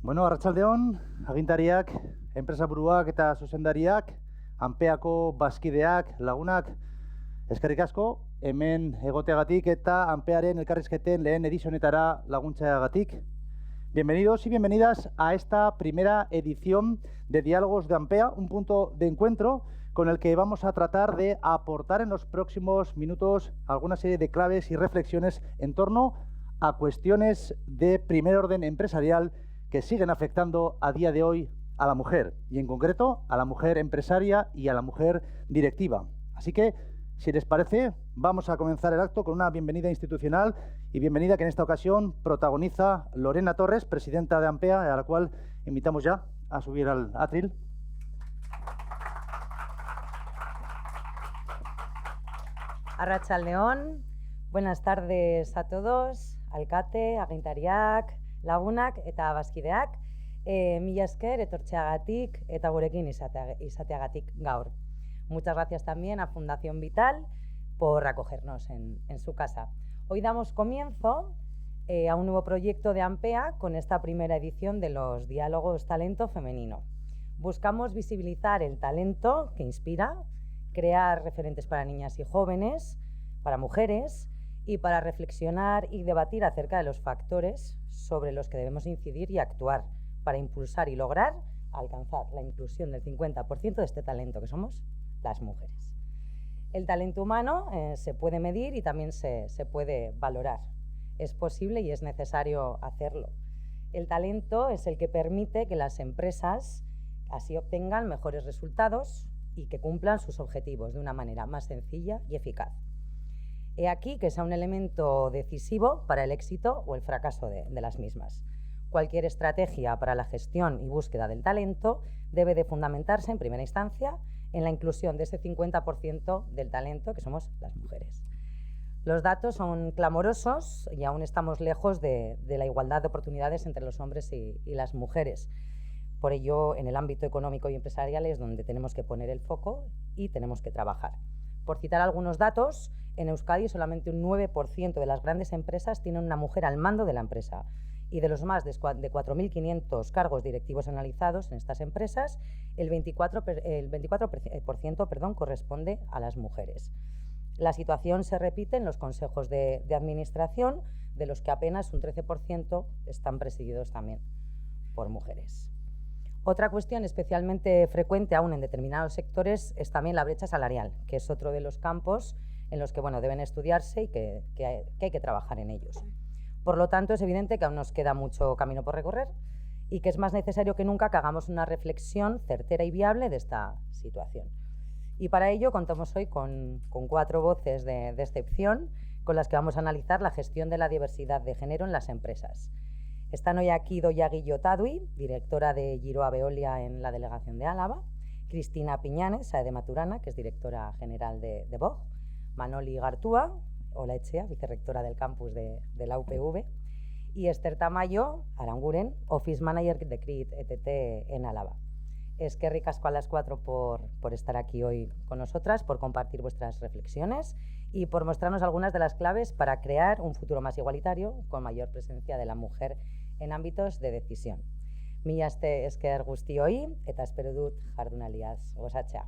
Bueno, arratsaldeon, agintariak, enpresaburuak eta zuzendariak, Anpeako bazkideak, lagunak, eskerrik asko, hemen egoteagatik eta Anpearen elkarrizketen lehen edizionetara laguntzeagatik. Bienvenidos y bienvenidas a esta primera edición de Diálogos de Ampea, un punto de encuentro con el que vamos a tratar de aportar en los próximos minutos alguna serie de claves y reflexiones en torno a cuestiones de primer orden empresarial que siguen afectando a día de hoy a la mujer, y en concreto a la mujer empresaria y a la mujer directiva. Así que, si les parece, vamos a comenzar el acto con una bienvenida institucional y bienvenida que en esta ocasión protagoniza Lorena Torres, presidenta de Ampea, a la cual invitamos ya a subir al atril. Arratsaldeon, buenas tardes a todos, alkate, agintariak, lagunak eta bazkideak, mila esker etortzeagatik eta gurekin izateagatik gaur. Muchas gracias también a Fundación Vital por acogernos en su casa. Hoy damos comienzo a un nuevo proyecto de Ampea con esta primera edición de los Diálogos Talento Femenino. Buscamos visibilizar el talento que inspira, crear referentes para niñas y jóvenes, para mujeres, y para reflexionar y debatir acerca de los factores sobre los que debemos incidir y actuar para impulsar y lograr alcanzar la inclusión del 50% de este talento que somos las mujeres. El talento humano se puede medir y también se puede valorar. Es posible y es necesario hacerlo. El talento es el que permite que las empresas así obtengan mejores resultados y que cumplan sus objetivos de una manera más sencilla y eficaz. He aquí que sea un elemento decisivo para el éxito o el fracaso de las mismas. Cualquier estrategia para la gestión y búsqueda del talento debe de fundamentarse en primera instancia en la inclusión de ese 50% del talento que somos las mujeres. Los datos son clamorosos y aún estamos lejos de la igualdad de oportunidades entre los hombres y las mujeres. Por ello, en el ámbito económico y empresarial es donde tenemos que poner el foco y tenemos que trabajar. Por citar algunos datos, en Euskadi solamente un 9% de las grandes empresas tienen una mujer al mando de la empresa, y de los más de 4.500 cargos directivos analizados en estas empresas, el 24% corresponde a las mujeres. La situación se repite en los consejos de administración, de los que apenas un 13% están presididos también por mujeres. Otra cuestión especialmente frecuente aún en determinados sectores es también la brecha salarial, que es otro de los campos en los que deben estudiarse y que hay que trabajar en ellos. Por lo tanto, es evidente que aún nos queda mucho camino por recorrer y que es más necesario que nunca que hagamos una reflexión certera y viable de esta situación. Y para ello contamos hoy con 4 voces de excepción con las que vamos a analizar la gestión de la diversidad de género en las empresas. Están hoy aquí Idoia Guillotadui, directora de Giroa Veolia en la delegación de Álava, Cristina Piñanes, de Maturana, que es directora general de Vogue, Manoli Gartúa, Olaechea, vicerrectora del campus de la UPV, y Esther Tamayo Aranguren, Office Manager de CRIT ETT en Álava. Eskerrik asko a las 4 por estar aquí hoy con nosotras, por compartir vuestras reflexiones y por mostrarnos algunas de las claves para crear un futuro más igualitario con mayor presencia de la mujer en ámbitos de decisión. Mila esker guztioi eta espero dut jardunaldiaz gozatzea.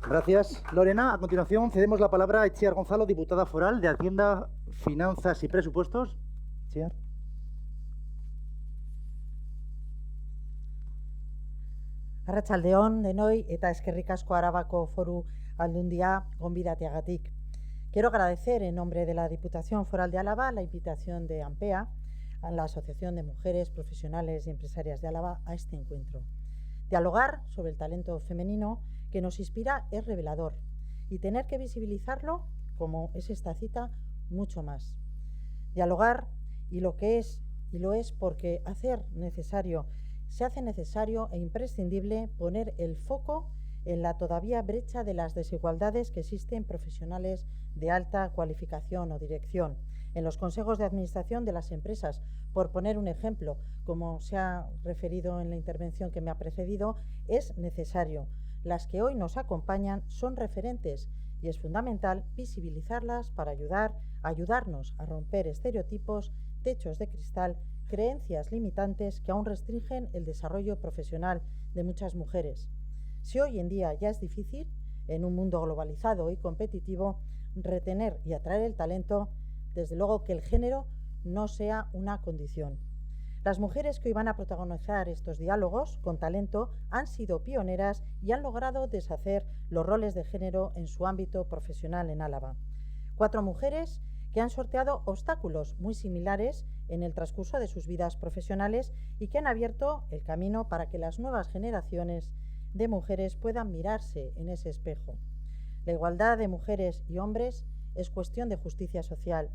Gracias, Lorena. A continuación cedemos la palabra a Itziar Gonzalo, diputada foral de Hacienda, Finanzas y Presupuestos. Itziar. Arratsaldeon denoi eta eskerrik asko Arabako Foru Aldundia gonbidateagatik. Quiero agradecer en nombre de la Diputación Foral de Álava la invitación de Ampea, a la Asociación de Mujeres Profesionales y Empresarias de Álava, a este encuentro. Dialogar sobre el talento femenino que nos inspira es revelador y tener que visibilizarlo, como es esta cita, mucho más. Dialogar y lo es porque se hace necesario e imprescindible poner el foco en la todavía brecha de las desigualdades que existen en profesionales de alta cualificación o dirección, en los consejos de administración de las empresas. Por poner un ejemplo, como se ha referido en la intervención que me ha precedido, es necesario. Las que hoy nos acompañan son referentes y es fundamental visibilizarlas para ayudarnos a romper estereotipos, techos de cristal, creencias limitantes que aún restringen el desarrollo profesional de muchas mujeres. Si hoy en día ya es difícil, en un mundo globalizado y competitivo, retener y atraer el talento, desde luego que el género no sea una condición. Las mujeres que hoy van a protagonizar estos diálogos con talento han sido pioneras y han logrado deshacer los roles de género en su ámbito profesional en Álava. 4 mujeres que han sorteado obstáculos muy similares en el transcurso de sus vidas profesionales y que han abierto el camino para que las nuevas generaciones de mujeres puedan mirarse en ese espejo. La igualdad de mujeres y hombres es cuestión de justicia social.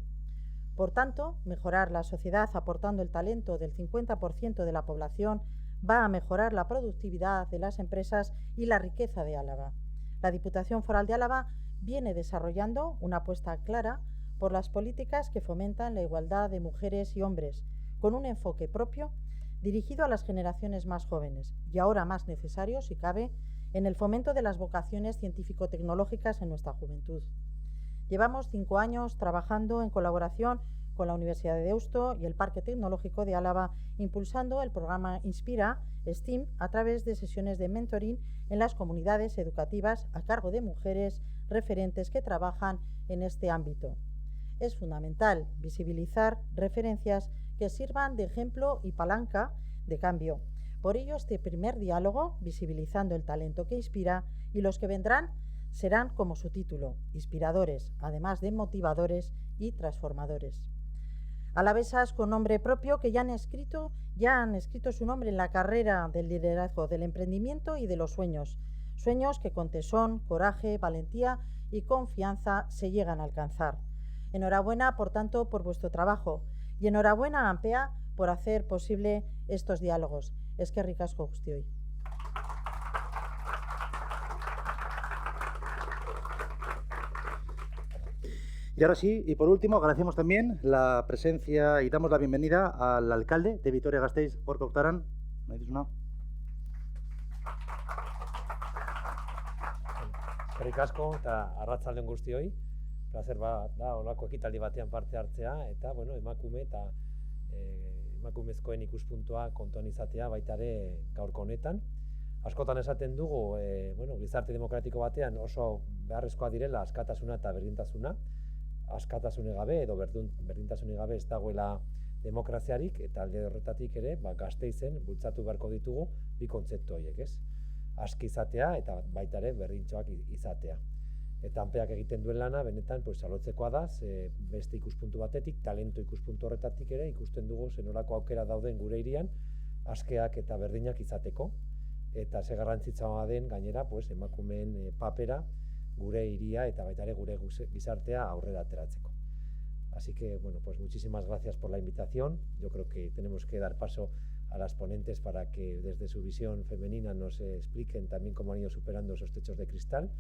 Por tanto, mejorar la sociedad aportando el talento del 50% de la población va a mejorar la productividad de las empresas y la riqueza de Álava. La Diputación Foral de Álava viene desarrollando una apuesta clara por las políticas que fomentan la igualdad de mujeres y hombres, con un enfoque propio dirigido a las generaciones más jóvenes y ahora más necesario, si cabe, en el fomento de las vocaciones científico-tecnológicas en nuestra juventud. Llevamos 5 años trabajando en colaboración con la Universidad de Deusto y el Parque Tecnológico de Álava, impulsando el programa Inspira STEAM a través de sesiones de mentoring en las comunidades educativas a cargo de mujeres referentes que trabajan en este ámbito. Es fundamental visibilizar referencias que sirvan de ejemplo y palanca de cambio. Por ello, este primer diálogo, visibilizando el talento que inspira, y los que vendrán serán, como su título, inspiradores, además de motivadores y transformadores. Alavesas con nombre propio que ya han escrito su nombre en la carrera del liderazgo, del emprendimiento y de los sueños. Sueños que con tesón, coraje, valentía y confianza se llegan a alcanzar. Enhorabuena, por tanto, por vuestro trabajo y enhorabuena a Ampea por hacer posible estos diálogos. Eskerrik asko guztioi. Y ahora sí, y por último, agradecemos también la presencia y damos la bienvenida al alcalde de Vitoria-Gasteiz, Gorka Urtaran. ¿Me dices una? Eskerrik asko eta arratsalde on guztioi. Placer da olako ekitaldi batean parte hartzea eta emakume eta emakumezkoen ikuspuntua kontuan izatea baita ere gaurko honetan. Askotan esaten dugu, gizarte demokratiko batean oso beharrezkoa direla askatasuna eta berdintasuna. Askatasunik gabe edo berdintasunik gabe ez dagoela demokraziarik eta alde horretatik ere Gasteizen bultzatu beharko ditugu bi kontzeptu horiek, ez? Aski izatea eta baita ere berdintsuak izatea. Eta Ampeak egiten duen lana benetan salotzekoa da, beste ikuspuntu batetik, talento ikuspuntu horretatik ere ikusten dugu zenolako aukera dauden gure hirian askeak eta berdinak izateko eta ze garrantzitsua den gainera emakumeen papera gure hiria eta baita ere gure gizartea aurrera ateratzeko. Así que, muchísimas gracias por la invitación. Yo creo que tenemos que dar paso a las ponentes para que desde su visión femenina nos expliquen también cómo han ido superando esos techos de cristal.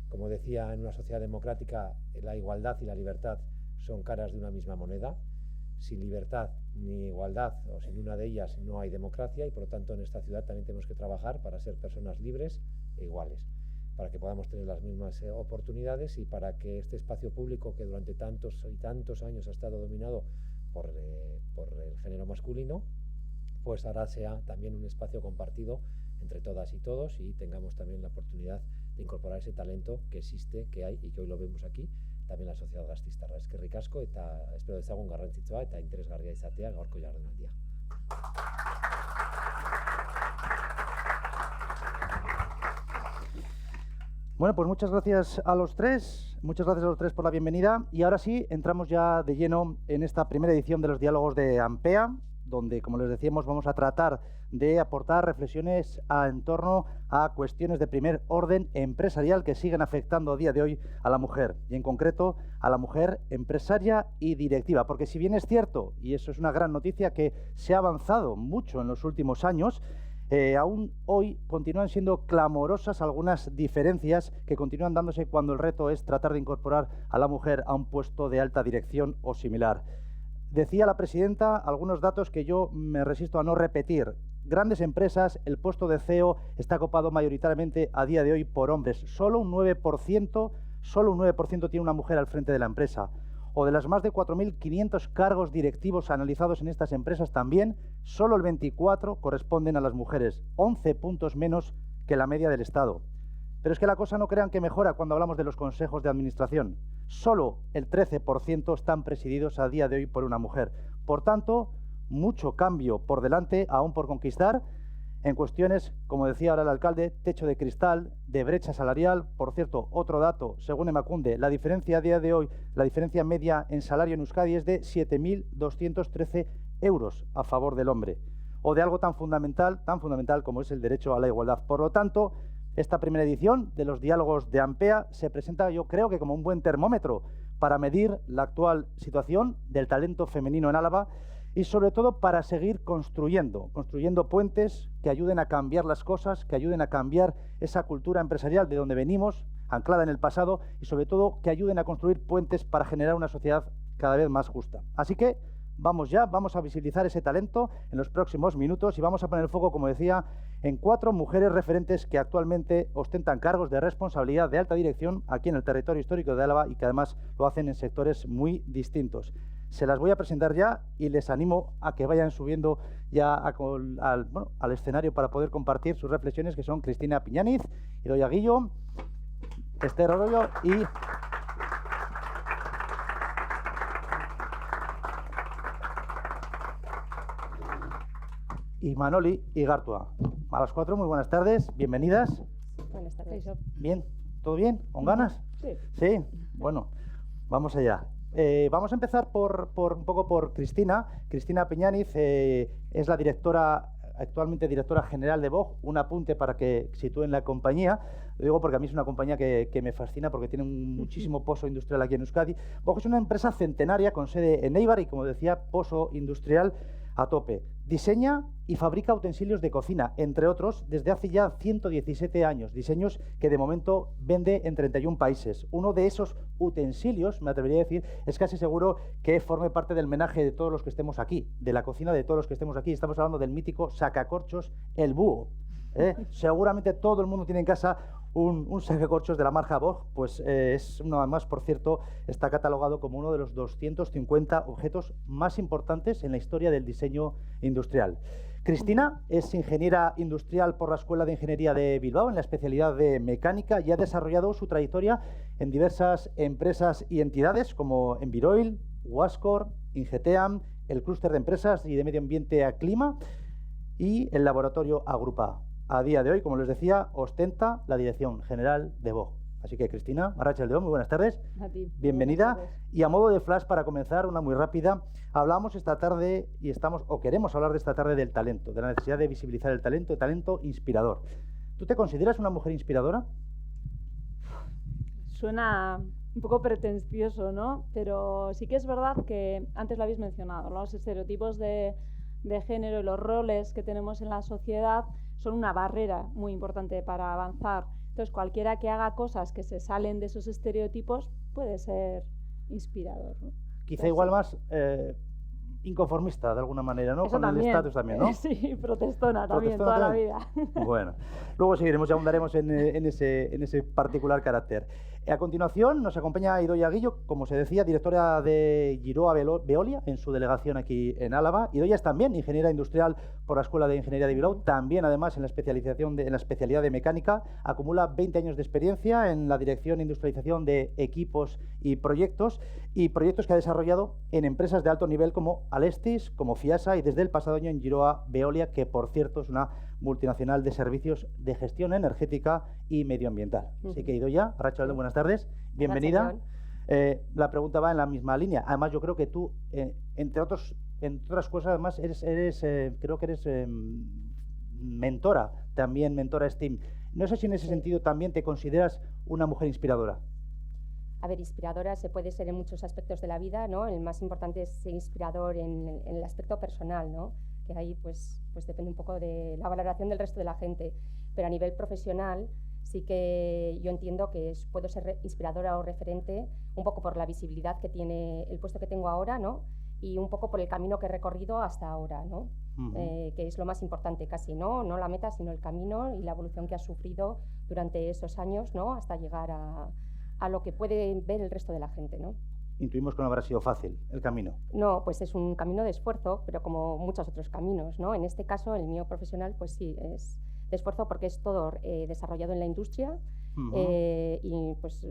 Como decía, en una sociedad democrática la igualdad y la libertad son caras de una misma moneda. Sin libertad ni igualdad, o sin una de ellas, no hay democracia y por lo tanto en esta ciudad también tenemos que trabajar para ser personas libres e iguales, para que podamos tener las mismas oportunidades y para que este espacio público que durante tantos y tantos años ha estado dominado por el género masculino, pues ahora sea también un espacio compartido entre todas y todos y tengamos también la oportunidad de incorporar ese talento que existe, que hay y que hoy lo vemos aquí, también la sociedad gasteiztarra. Eskerrik asko eta espero dezagun garrantzitsua eta interesgarria izatea gaurko jardunaldia. Bueno, pues muchas gracias a los tres por la bienvenida y ahora sí, entramos ya de lleno en esta primera edición de los diálogos de Ampea, donde, como les decíamos, vamos a tratar de aportar reflexiones en torno a cuestiones de primer orden empresarial que siguen afectando a día de hoy a la mujer, y en concreto a la mujer empresaria y directiva, porque si bien es cierto, y eso es una gran noticia, que se ha avanzado mucho en los últimos años, aún hoy continúan siendo clamorosas algunas diferencias que continúan dándose cuando el reto es tratar de incorporar a la mujer a un puesto de alta dirección o similar. Decía la presidenta algunos datos que yo me resisto a no repetir. Grandes empresas, el puesto de CEO está copado mayoritariamente a día de hoy por hombres. Solo un 9% solo un 9% tiene una mujer al frente de la empresa. O de las más de 4.500 cargos directivos analizados en estas empresas también, solo el 24 corresponden a las mujeres, 11 puntos menos que la media del Estado. Pero es que la cosa no crean que mejora cuando hablamos de los consejos de administración. Solo el 13% están presididos a día de hoy por una mujer. Por tanto, mucho cambio por delante, aún por conquistar, en cuestiones, como decía ahora el alcalde, techo de cristal, de brecha salarial. Por cierto, otro dato, según Emakunde, la diferencia a día de hoy, la diferencia media en salario en Euskadi es de 7.213 euros a favor del hombre, o de algo tan fundamental como es el derecho a la igualdad. Por lo tanto, esta primera edición de los diálogos de AMPEA se presenta, yo creo que como un buen termómetro para medir la actual situación del talento femenino en Álava y sobre todo para seguir construyendo puentes que ayuden a cambiar las cosas, que ayuden a cambiar esa cultura empresarial de donde venimos, anclada en el pasado, y sobre todo que ayuden a construir puentes para generar una sociedad cada vez más justa. Así que vamos a visibilizar ese talento en los próximos minutos y vamos a poner el foco, como decía, en 4 mujeres referentes que actualmente ostentan cargos de responsabilidad de alta dirección aquí en el territorio histórico de Álava y que además lo hacen en sectores muy distintos. Se las voy a presentar ya y les animo a que vayan subiendo ya al escenario para poder compartir sus reflexiones, que son Cristina Piñániz, Idoia Guillo, Esther Arroyo y Manoli Igartua. A las 4, muy buenas tardes, bienvenidas. Buenas tardes. Bien, ¿todo bien? ¿Con ganas? Sí. Sí, bueno, vamos allá. Vamos a empezar un poco por Cristina. Cristina Piñániz es la actualmente directora general de Vogue. Un apunte para que sitúen la compañía. Lo digo porque a mí es una compañía que me fascina porque tiene muchísimo pozo industrial aquí en Euskadi. Vogue es una empresa centenaria con sede en Eibar y, como decía, pozo industrial a tope. Diseña y fabrica utensilios de cocina, entre otros, desde hace ya 117 años, diseños que de momento vende en 31 países. Uno de esos utensilios, me atrevería a decir, es casi seguro que forme parte del menaje de todos los que estemos aquí, de la cocina de todos los que estemos aquí. Estamos hablando del mítico sacacorchos, el búho. Seguramente todo el mundo tiene en casa un sacacorchos de la marca Vogue, pues es uno más, por cierto, está catalogado como uno de los 250 objetos más importantes en la historia del diseño industrial. Cristina es ingeniera industrial por la Escuela de Ingeniería de Bilbao en la especialidad de mecánica y ha desarrollado su trayectoria en diversas empresas y entidades como Enviroil, Huascor, Ingeteam, el clúster de empresas y de medio ambiente Aclima y el laboratorio Agrupa. A día de hoy, como les decía, ostenta la dirección general de Vogue. Así que, Cristina, Arratsalde-on, muy buenas tardes. A ti. Bienvenida. Buenas tardes. Y a modo de flash, para comenzar, una muy rápida, hablamos esta tarde queremos hablar de esta tarde del talento, de la necesidad de visibilizar el talento inspirador. ¿Tú te consideras una mujer inspiradora? Suena un poco pretencioso, ¿no? Pero sí que es verdad que antes lo habéis mencionado, ¿no? Los estereotipos de género y los roles que tenemos en la sociedad son una barrera muy importante para avanzar. Entonces, cualquiera que haga cosas que se salen de esos estereotipos puede ser inspirador, ¿no? Quizá Pues igual sí. más inconformista, de alguna manera, ¿no? Eso Con también. el estatus también, ¿no? Sí, protestona también, Protestona toda también. la vida. Bueno, luego seguiremos y ahondaremos en ese particular carácter. A continuación nos acompaña Idoia Guillo, como se decía, directora de Giroa Veolia, en su delegación aquí en Álava. Idoia es también ingeniera industrial por la Escuela de Ingeniería de Bilbao, también además en la especialidad de mecánica. Acumula 20 años de experiencia en la dirección e industrialización de equipos y proyectos que ha desarrollado en empresas de alto nivel como Alestis, como Fiasa y desde el pasado año en Giroa Veolia, que por cierto es una multinacional de servicios de gestión energética y medioambiental. Así que Idoia, Arratsalde-on, buenas tardes, bienvenida. La pregunta va en la misma línea. Además, yo creo que tú, entre otras cosas, además creo que eres mentora, también mentora STEAM. No sé si en ese sentido también te consideras una mujer inspiradora. A ver, inspiradora se puede ser en muchos aspectos de la vida, ¿no? El más importante es ser inspirador en el aspecto personal, ¿no? Que ahí pues depende un poco de la valoración del resto de la gente. Pero a nivel profesional sí que yo entiendo que puedo ser inspiradora o referente un poco por la visibilidad que tiene el puesto que tengo ahora, ¿no? Y un poco por el camino que he recorrido hasta ahora, ¿no? Que es lo más importante casi, ¿no? No la meta, sino el camino y la evolución que has sufrido durante esos años, ¿no? Hasta llegar a lo que puede ver el resto de la gente, ¿no? Intuimos que no habrá sido fácil el camino. No, pues es un camino de esfuerzo, pero como muchos otros caminos, ¿no? En este caso, el mío profesional, pues sí, es de esfuerzo porque es todo desarrollado en la industria. Y pues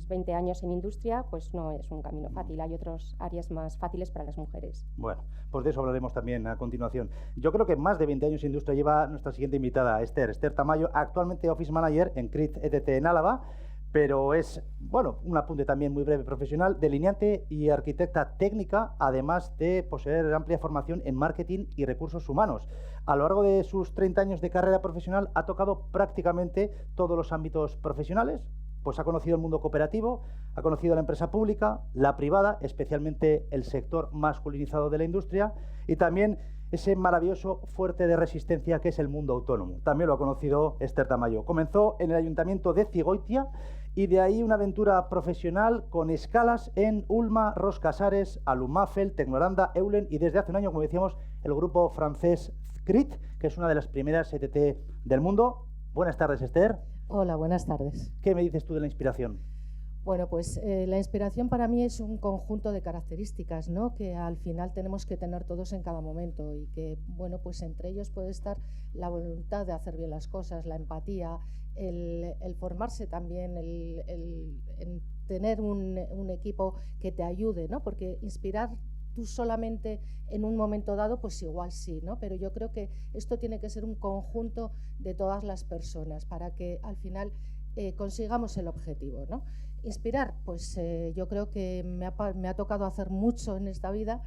20 años en industria, pues no es un camino fácil. Hay otras áreas más fáciles para las mujeres. Bueno, pues de eso hablaremos también a continuación. Yo creo que más de 20 años en industria lleva nuestra siguiente invitada, Esther Tamayo, actualmente Office Manager en CRIT ETT en Álava, pero es, bueno, un apunte también muy breve profesional, delineante y arquitecta técnica, además de poseer amplia formación en marketing y recursos humanos. A lo largo de sus 30 años de carrera profesional ha tocado prácticamente todos los ámbitos profesionales, pues ha conocido el mundo cooperativo, ha conocido la empresa pública, la privada, especialmente el sector masculinizado de la industria, y también ese maravilloso fuerte de resistencia que es el mundo autónomo. También lo ha conocido Esther Tamayo. Comenzó en el ayuntamiento de Cigoitia y de ahí una aventura profesional con escalas en Ulma, Ros Casares, Alumafel, Tecnoranda, Eulen y desde hace un año, como decíamos, el grupo francés CRIT, que es una de las primeras ETT del mundo. Buenas tardes, Esther. Hola, buenas tardes. ¿Qué me dices tú de la inspiración? Bueno, pues la inspiración para mí es un conjunto de características, ¿no?, que al final tenemos que tener todos en cada momento y que, bueno, pues entre ellos puede estar la voluntad de hacer bien las cosas, la empatía, el formarse también, el tener un equipo que te ayude, ¿no?, porque inspirar tú solamente en un momento dado, pues igual sí, ¿no? Pero yo creo que esto tiene que ser un conjunto de todas las personas para que al final consigamos el objetivo, ¿no? Inspirar, pues yo creo que me ha tocado hacer mucho en esta vida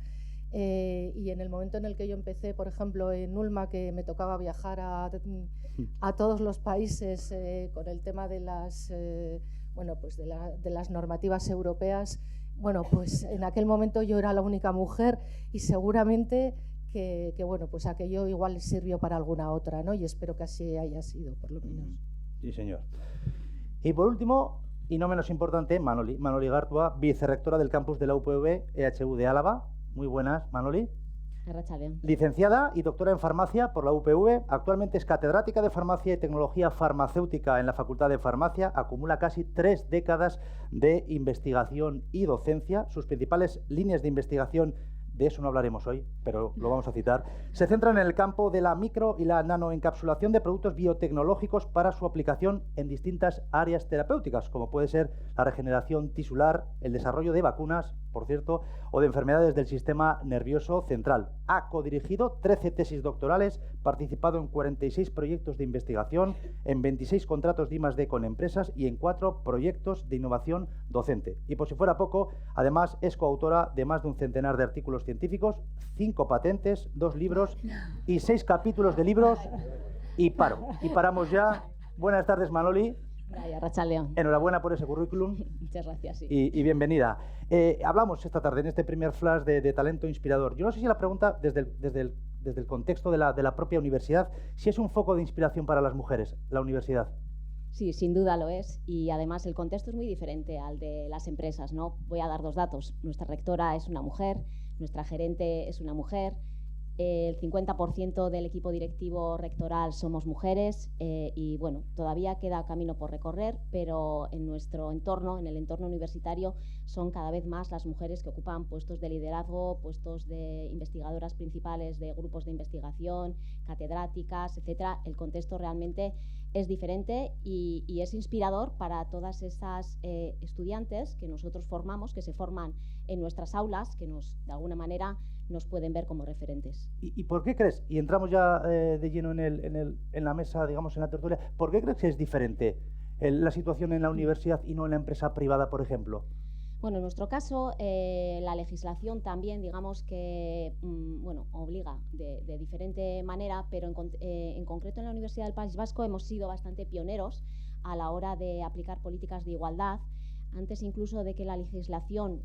y en el momento en el que yo empecé, por ejemplo, en Ulma, que me tocaba viajar a todos los países con el tema de las, bueno, pues de las normativas europeas, bueno, pues en aquel momento yo era la única mujer y seguramente que bueno, pues aquello igual sirvió para alguna otra, ¿no? Y espero que así haya sido, por lo menos. Sí, señor. Y por último, y no menos importante, Manoli Gartua, vicerrectora del campus de la UPV EHU de Álava. Muy buenas, Manoli. Arratsaldeon. Licenciada y doctora en farmacia por la UPV, actualmente es catedrática de farmacia y tecnología farmacéutica en la Facultad de Farmacia, acumula casi 3 décadas de investigación y docencia. Sus principales líneas de investigación, de eso no hablaremos hoy, pero lo vamos a citar, se centran en el campo de la micro y la nanoencapsulación de productos biotecnológicos para su aplicación en distintas áreas terapéuticas, como puede ser la regeneración tisular, el desarrollo de vacunas, por cierto, o de enfermedades del sistema nervioso central. Ha codirigido 13 tesis doctorales, participado en 46 proyectos de investigación, en 26 contratos de I+D con empresas y en 4 proyectos de innovación docente. Y por si fuera poco, además es coautora de más de un centenar de artículos científicos, 5 patentes, 2 libros y 6 capítulos de libros. Y paramos ya. Buenas tardes, Manoli. Arratsaldeon. Enhorabuena por ese currículum. Muchas gracias. Sí. Y bienvenida. Hablamos esta tarde en este primer flash de talento inspirador. Yo no sé si la pregunta, desde el contexto de la propia universidad, si es un foco de inspiración para las mujeres, la universidad. Sí, sin duda lo es. Y además el contexto es muy diferente al de las empresas, ¿no? Voy a dar 2 datos. Nuestra rectora es una mujer, nuestra gerente es una mujer. El 50% del equipo directivo rectoral somos mujeres y bueno, todavía queda camino por recorrer, pero en nuestro entorno, en el entorno universitario, son cada vez más las mujeres que ocupan puestos de liderazgo, puestos de investigadoras principales de grupos de investigación, catedráticas, etcétera. El contexto realmente es diferente y es inspirador para todas esas estudiantes que nosotros formamos, que se forman en nuestras aulas, que de alguna manera nos pueden ver como referentes. ¿Y por qué crees, y entramos ya de lleno en la mesa, digamos, en la tertulia, ¿por qué crees que es diferente la situación en la universidad y no en la empresa privada, por ejemplo? Bueno, en nuestro caso, la legislación también, digamos que, bueno, obliga de diferente manera, pero en concreto en la Universidad del País Vasco hemos sido bastante pioneros a la hora de aplicar políticas de igualdad. Antes incluso de que la legislación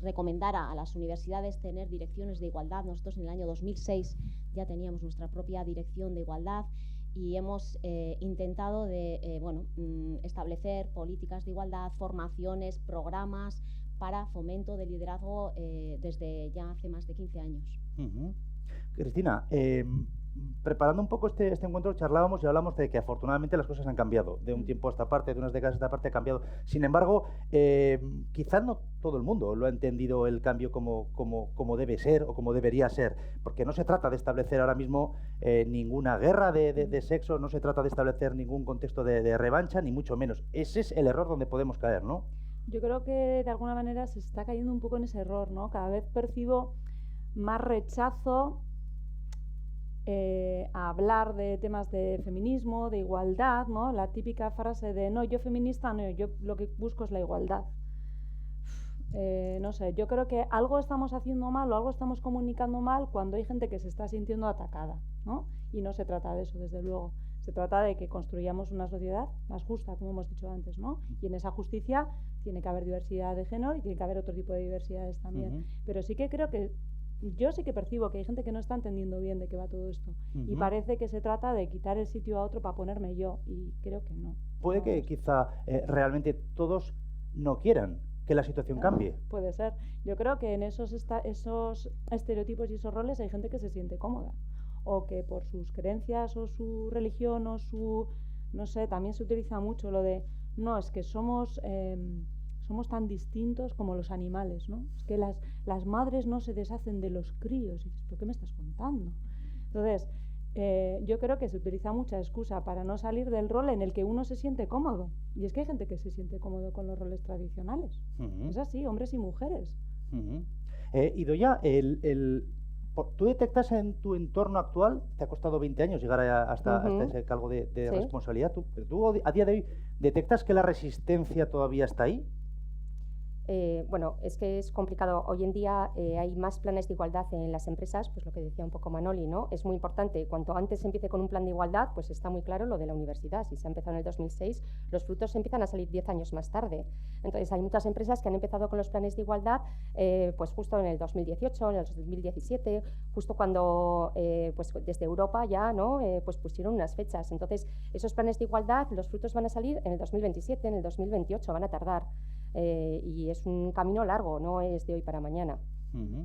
recomendara a las universidades tener direcciones de igualdad, nosotros en el año 2006 ya teníamos nuestra propia dirección de igualdad y hemos intentado establecer políticas de igualdad, formaciones, programas para fomento del liderazgo desde ya hace más de 15 años. Cristina, preparando un poco este encuentro charlábamos y hablamos de que afortunadamente las cosas han cambiado. De un tiempo a esta parte, de unas décadas a esta parte ha cambiado. Sin embargo, quizás no todo el mundo lo ha entendido el cambio como debe ser o como debería ser. Porque no se trata de establecer ahora mismo ninguna guerra de sexo, no se trata de establecer ningún contexto de revancha, ni mucho menos. Ese es el error donde podemos caer, ¿no? Yo creo que de alguna manera se está cayendo un poco en ese error, ¿no? Cada vez percibo más rechazo a hablar de temas de feminismo, de igualdad, ¿no? La típica frase de no, yo feminista, no, yo lo que busco es la igualdad. No sé, yo creo que algo estamos haciendo mal o algo estamos comunicando mal cuando hay gente que se está sintiendo atacada, ¿no? Y no se trata de eso, desde luego. Se trata de que construyamos una sociedad más justa, como hemos dicho antes, ¿no? Y en esa justicia tiene que haber diversidad de género y tiene que haber otro tipo de diversidades también. Pero sí que creo que yo sí que percibo que hay gente que no está entendiendo bien de qué va todo esto. Y parece que se trata de quitar el sitio a otro para ponerme yo. Y creo que no. Puede no, que quizá realmente todos no quieran que la situación cambie. Puede ser. Yo creo que en esos estereotipos y esos roles hay gente que se siente cómoda. O que por sus creencias o su religión o su... No sé, también se utiliza mucho lo de... No, es que somos tan distintos como los animales, ¿no? Es que las madres no se deshacen de los críos. Y dices, ¿pero qué me estás contando? Entonces, yo creo que se utiliza mucha excusa para no salir del rol en el que uno se siente cómodo. Y es que hay gente que se siente cómodo con los roles tradicionales. Es así, hombres y mujeres. Idoia, ¿tú detectas en tu entorno actual, te ha costado 20 años llegar hasta ese cargo de Sí. responsabilidad, ¿tú a día de hoy detectas que la resistencia todavía está ahí? Bueno, es que es complicado. Hoy en día hay más planes de igualdad en las empresas, pues lo que decía un poco Manoli, ¿no? Es muy importante. Cuanto antes se empiece con un plan de igualdad, pues está muy claro lo de la universidad. Si se ha empezado en el 2006, los frutos empiezan a salir 10 años más tarde. Entonces, hay muchas empresas que han empezado con los planes de igualdad, pues justo en el 2018, en el 2017, justo cuando, pues desde Europa ya, ¿no? Pues pusieron unas fechas. Entonces, esos planes de igualdad, los frutos van a salir en el 2027, en el 2028, van a tardar. Y es un camino largo, no es de hoy para mañana.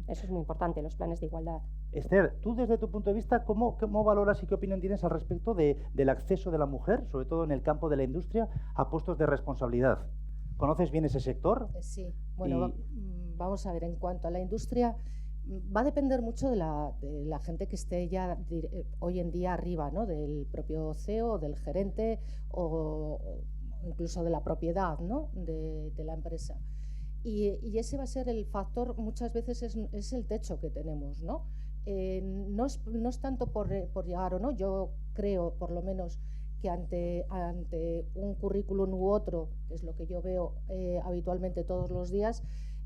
Eso es muy importante, los planes de igualdad. Esther, tú desde tu punto de vista, ¿cómo valoras y qué opinión tienes al respecto del acceso de la mujer, sobre todo en el campo de la industria, a puestos de responsabilidad? ¿Conoces bien ese sector? Sí, bueno, vamos a ver, en cuanto a la industria, va a depender mucho de la gente que esté ya hoy en día arriba, ¿no? Del propio CEO, del gerente o incluso de la propiedad, ¿no? de la empresa. Y ese va a ser el factor, muchas veces es el techo que tenemos, ¿no? No es tanto por llegar o no, yo creo por lo menos que ante un currículum u otro, que es lo que yo veo habitualmente todos los días,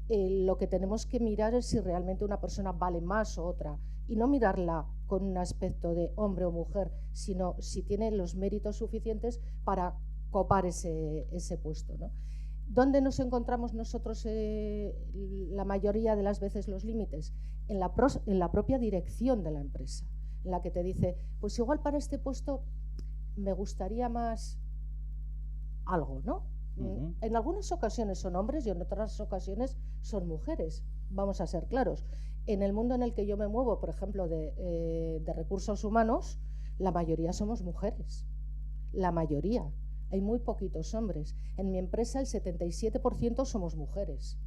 lo que tenemos que mirar es si realmente una persona vale más o otra, y no mirarla con un aspecto de hombre o mujer, sino si tiene los méritos suficientes para copar ese puesto, ¿no? ¿Dónde nos encontramos nosotros la mayoría de las veces los límites? En la propia dirección de la empresa, en la que te dice, pues igual para este puesto me gustaría más algo, ¿no? En algunas ocasiones son hombres y en otras ocasiones son mujeres, vamos a ser claros. En el mundo en el que yo me muevo, por ejemplo, de recursos humanos, la mayoría somos mujeres, la mayoría. Hay muy poquitos hombres. En mi empresa el 77% somos mujeres.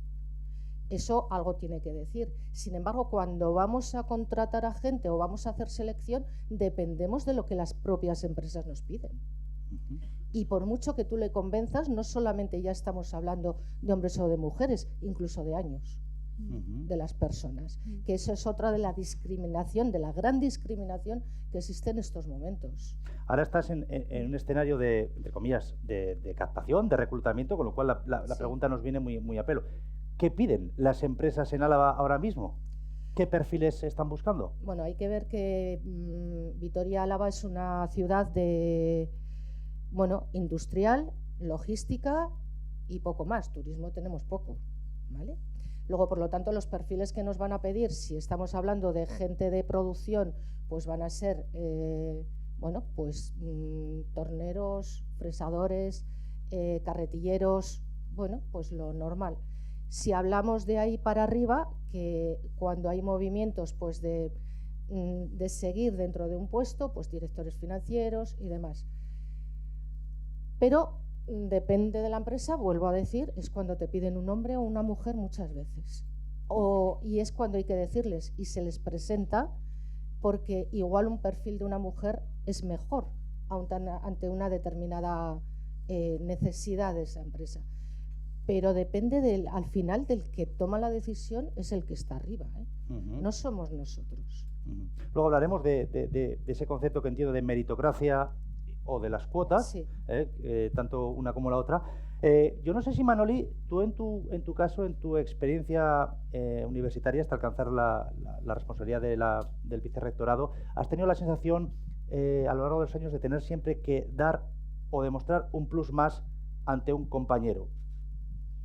Eso algo tiene que decir. Sin embargo, cuando vamos a contratar a gente o vamos a hacer selección, dependemos de lo que las propias empresas nos piden. Y por mucho que tú le convenzas, no solamente ya estamos hablando de hombres o de mujeres, incluso de años de las personas. Que eso es otra de la discriminación, de la gran discriminación que existe en estos momentos. Ahora estás en un escenario de comillas, de captación, de reclutamiento, con lo cual la pregunta nos viene muy a pelo. ¿Qué piden las empresas en Álava ahora mismo? ¿Qué perfiles están buscando? Bueno, hay que ver que Vitoria-Álava es una ciudad industrial, logística y poco más. Turismo tenemos poco, ¿vale? Luego, por lo tanto, los perfiles que nos van a pedir, si estamos hablando de gente de producción, pues van a ser, torneros, fresadores, carretilleros, pues lo normal. Si hablamos de ahí para arriba, que cuando hay movimientos pues de de seguir dentro de un puesto, pues directores financieros y demás. Pero depende de la empresa, vuelvo a decir, es cuando te piden un hombre o una mujer muchas veces. Y es cuando hay que decirles y se les presenta, porque igual un perfil de una mujer es mejor ante una determinada necesidad de esa empresa. Pero depende al final del que toma la decisión, es el que está arriba, ¿eh? No somos nosotros. Luego hablaremos de ese concepto que entiendo de meritocracia o de las cuotas, sí. Tanto una como la otra. Yo no sé si, Manoli, tú en tu caso, en tu experiencia universitaria hasta alcanzar la responsabilidad del vicerrectorado, has tenido la sensación a lo largo de los años de tener siempre que dar o demostrar un plus más ante un compañero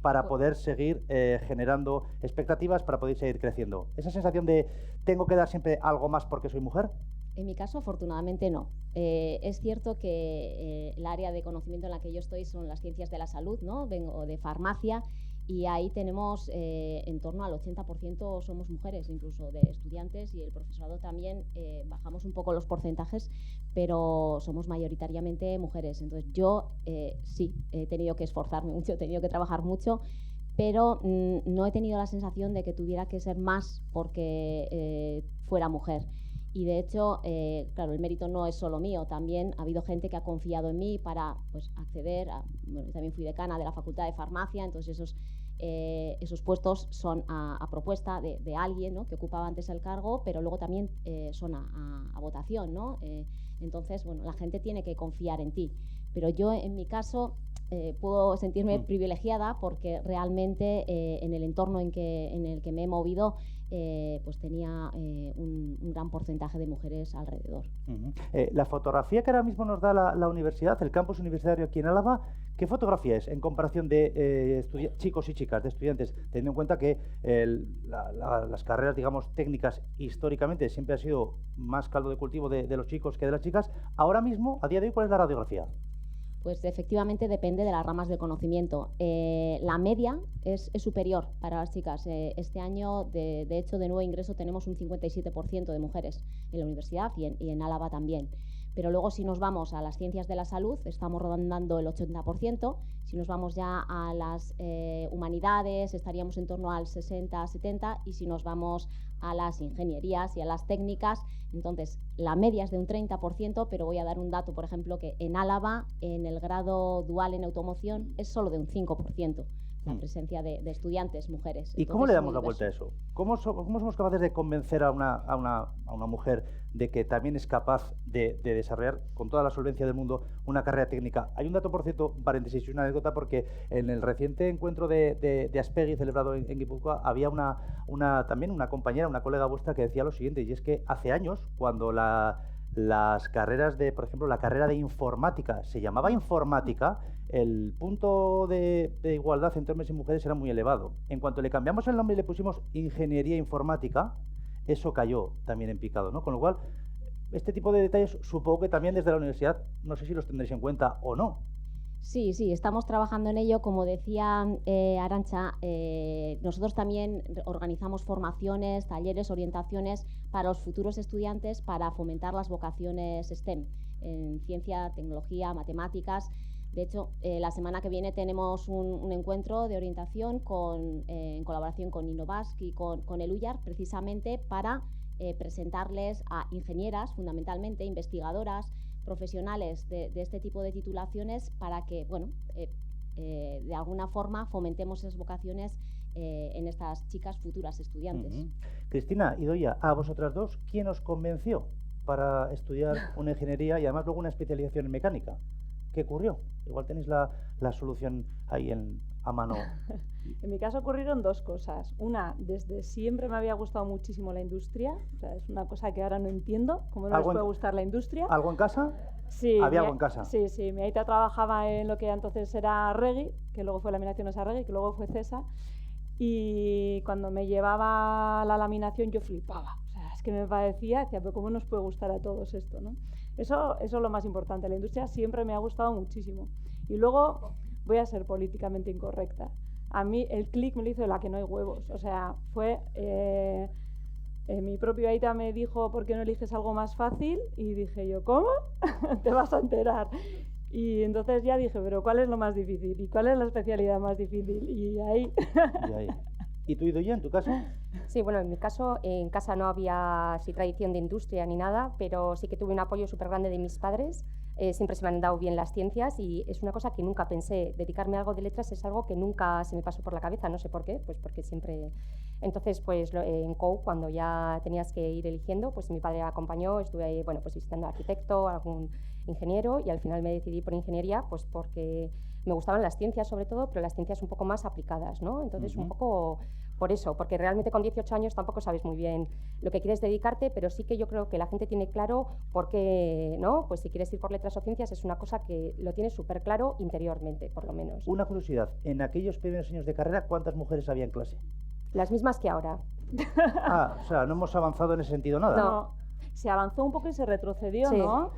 para poder seguir generando expectativas, para poder seguir creciendo. ¿Esa sensación de tengo que dar siempre algo más porque soy mujer? En mi caso, afortunadamente, no. Es cierto que el área de conocimiento en la que yo estoy son las ciencias de la salud, ¿no? Vengo de farmacia y ahí tenemos en torno al 80% somos mujeres, incluso de estudiantes, y el profesorado también bajamos un poco los porcentajes, pero somos mayoritariamente mujeres. Entonces yo sí he tenido que esforzarme mucho, he tenido que trabajar mucho, pero no he tenido la sensación de que tuviera que ser más porque fuera mujer. Y de hecho, claro, el mérito no es solo mío, también ha habido gente que ha confiado en mí para pues, acceder bueno, también fui decana de la Facultad de Farmacia, entonces esos puestos son a propuesta de alguien, ¿no? Que ocupaba antes el cargo, pero luego también son a votación, ¿no? Entonces, bueno, la gente tiene que confiar en ti. Pero yo, en mi caso, puedo sentirme privilegiada porque realmente en el entorno en el que me he movido, pues tenía un gran porcentaje de mujeres alrededor. La fotografía que ahora mismo nos da la universidad, el campus universitario aquí en Álava, ¿qué fotografía es en comparación de chicos y chicas, de estudiantes? Teniendo en cuenta que las carreras, digamos, técnicas históricamente siempre ha sido más caldo de cultivo de los chicos que de las chicas. Ahora mismo, a día de hoy, ¿cuál es la radiografía? Pues efectivamente depende de las ramas del conocimiento. La media es superior para las chicas. Este año, de hecho, de nuevo ingreso tenemos un 57% de mujeres en la universidad y en Álava también. Pero luego si nos vamos a las ciencias de la salud, estamos rondando el 80%. Si nos vamos ya a las humanidades, estaríamos en torno al 60-70%. Y si nos vamos a las ingenierías y a las técnicas, entonces la media es de un 30%, pero voy a dar un dato, por ejemplo, que en Álava, en el grado dual en automoción, es solo de un 5%. La presencia de estudiantes mujeres. ¿Y cómo le damos la vuelta a eso? ¿Cómo somos capaces de convencer a una mujer de que también es capaz de desarrollar con toda la solvencia del mundo una carrera técnica? Hay un dato, por cierto, paréntesis y una anécdota, porque en el reciente encuentro de Aspegui celebrado en Guipúzcoa había también una compañera, una colega vuestra, que decía lo siguiente, y es que hace años, cuando las carreras por ejemplo, la carrera de informática se llamaba informática, el punto de igualdad entre hombres y mujeres era muy elevado. En cuanto le cambiamos el nombre y le pusimos ingeniería informática, eso cayó también en picado, ¿no? Con lo cual, este tipo de detalles supongo que también desde la universidad, no sé si los tendréis en cuenta o no. Sí, estamos trabajando en ello. Como decía Arantxa, nosotros también organizamos formaciones, talleres, orientaciones para los futuros estudiantes para fomentar las vocaciones STEM, en ciencia, tecnología, matemáticas. De hecho, la semana que viene tenemos un encuentro de orientación en colaboración con Innovask y con el UYAR, precisamente para presentarles a ingenieras, fundamentalmente, investigadoras, profesionales de este tipo de titulaciones, para que, bueno, de alguna forma fomentemos esas vocaciones en estas chicas futuras estudiantes. Cristina, Idoia, a vosotras dos, ¿quién os convenció para estudiar una ingeniería y además luego una especialización en mecánica? ¿Qué ocurrió? Igual tenéis la solución ahí a mano. En mi caso ocurrieron dos cosas. Una, desde siempre me había gustado muchísimo la industria. O sea, es una cosa que ahora no entiendo, cómo no les puede gustar la industria. ¿Algo en casa? Sí. ¿Había algo en casa? Sí. Mi aita trabajaba en lo que entonces era Regui, que luego fue Laminaciones Arregui, que luego fue CESA. Y cuando me llevaba la laminación yo flipaba. O sea, es que me parecía, decía, pero ¿cómo nos puede gustar a todos esto, no? Eso es lo más importante. La industria siempre me ha gustado muchísimo. Y luego voy a ser políticamente incorrecta. A mí el clic me lo hizo de la que no hay huevos. O sea, fue Mi propio Aita me dijo, ¿por qué no eliges algo más fácil? Y dije yo, ¿cómo? Te vas a enterar. Y entonces ya dije, pero ¿cuál es lo más difícil? ¿Y cuál es la especialidad más difícil? Y ahí... ¿Y tú, Idoia, en tu caso? Sí, bueno, en mi caso, en casa no había así tradición de industria ni nada, pero sí que tuve un apoyo súper grande de mis padres. Siempre se me han dado bien las ciencias y es una cosa que nunca pensé. Dedicarme a algo de letras es algo que nunca se me pasó por la cabeza, no sé por qué, pues porque siempre... Entonces, pues en COU, cuando ya tenías que ir eligiendo, pues mi padre acompañó, estuve ahí, bueno, pues visitando arquitecto, algún ingeniero, y al final me decidí por ingeniería, pues porque me gustaban las ciencias sobre todo, pero las ciencias un poco más aplicadas, ¿no? Entonces, un poco por eso, porque realmente con 18 años tampoco sabes muy bien lo que quieres dedicarte, pero sí que yo creo que la gente tiene claro por qué, ¿no? Pues si quieres ir por letras o ciencias es una cosa que lo tienes súper claro interiormente, por lo menos. Una curiosidad, en aquellos primeros años de carrera, ¿cuántas mujeres había en clase? Las mismas que ahora. O sea, no hemos avanzado en ese sentido nada. No, se avanzó un poco y se retrocedió, sí. ¿No?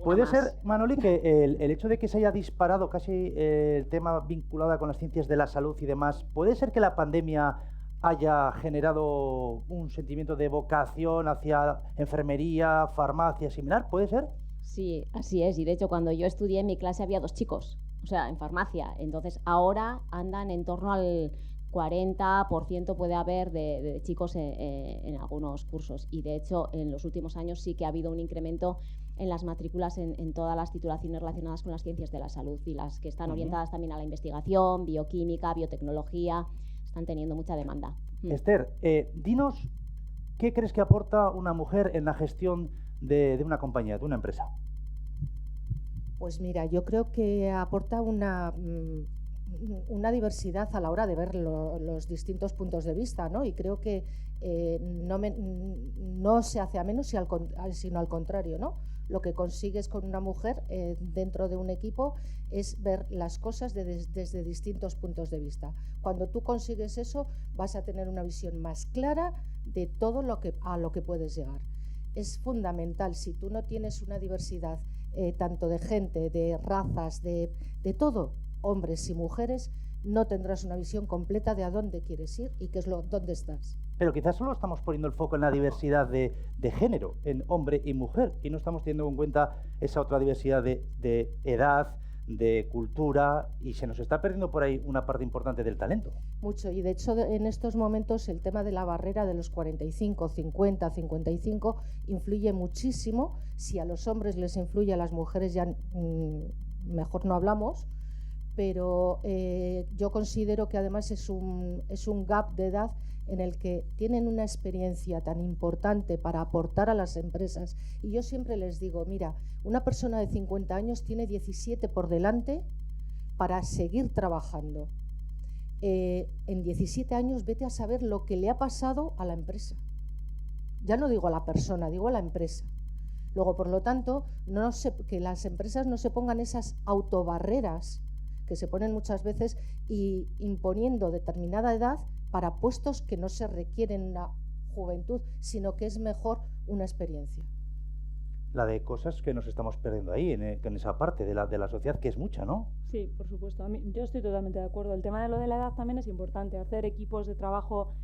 ¿Puede ser, Manoli, que el hecho de que se haya disparado casi el tema vinculado con las ciencias de la salud y demás, puede ser que la pandemia haya generado un sentimiento de vocación hacia enfermería, farmacia, similar? ¿Puede ser? Sí, así es. Y de hecho, cuando yo estudié en mi clase había 2 chicos, o sea, en farmacia. Entonces, ahora andan en torno al 40% puede haber de chicos en algunos cursos. Y de hecho, en los últimos años sí que ha habido un incremento en las matrículas en todas las titulaciones relacionadas con las ciencias de la salud y las que están orientadas también a la investigación, bioquímica, biotecnología, están teniendo mucha demanda. Esther, dinos, ¿qué crees que aporta una mujer en la gestión de una compañía, de una empresa? Pues mira, yo creo que aporta una diversidad a la hora de ver los distintos puntos de vista, ¿no? Y creo que no se hace a menos, sino al contrario, ¿no? Lo que consigues con una mujer dentro de un equipo es ver las cosas desde distintos puntos de vista. Cuando tú consigues eso, vas a tener una visión más clara de todo a lo que puedes llegar. Es fundamental, si tú no tienes una diversidad tanto de gente, de razas, de todo, hombres y mujeres, no tendrás una visión completa de a dónde quieres ir y dónde estás. Pero quizás solo estamos poniendo el foco en la diversidad de género, en hombre y mujer, y no estamos teniendo en cuenta esa otra diversidad de edad, de cultura, y se nos está perdiendo por ahí una parte importante del talento. Mucho, y de hecho en estos momentos el tema de la barrera de los 45, 50, 55 influye muchísimo. Si a los hombres les influye, a las mujeres ya mejor no hablamos, pero yo considero que además es un gap de edad en el que tienen una experiencia tan importante para aportar a las empresas. Y yo siempre les digo, mira, una persona de 50 años tiene 17 por delante para seguir trabajando. En 17 años vete a saber lo que le ha pasado a la empresa. Ya no digo a la persona, digo a la empresa. Luego, por lo tanto, que las empresas no se pongan esas autobarreras que se ponen muchas veces y imponiendo determinada edad para puestos que no se requieren una juventud, sino que es mejor una experiencia. La de cosas que nos estamos perdiendo ahí, en esa parte de la sociedad, que es mucha, ¿no? Sí, por supuesto. Yo estoy totalmente de acuerdo. El tema de lo de la edad también es importante, hacer equipos de trabajo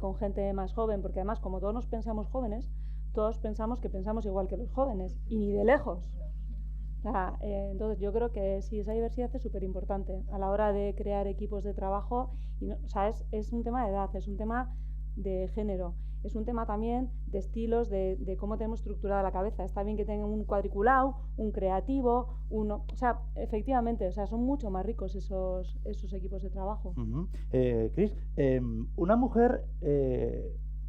con gente más joven, porque además, como todos nos pensamos jóvenes, todos pensamos que pensamos igual que los jóvenes, y ni de lejos. Entonces yo creo que sí, esa diversidad es súper importante a la hora de crear equipos de trabajo. Y no, o sea, es un tema de edad, es un tema de género, es un tema también de estilos, de cómo tenemos estructurada la cabeza. Está bien que tengan un cuadriculado, un creativo, o sea, efectivamente, o sea, son mucho más ricos esos equipos de trabajo. Cris, una mujer,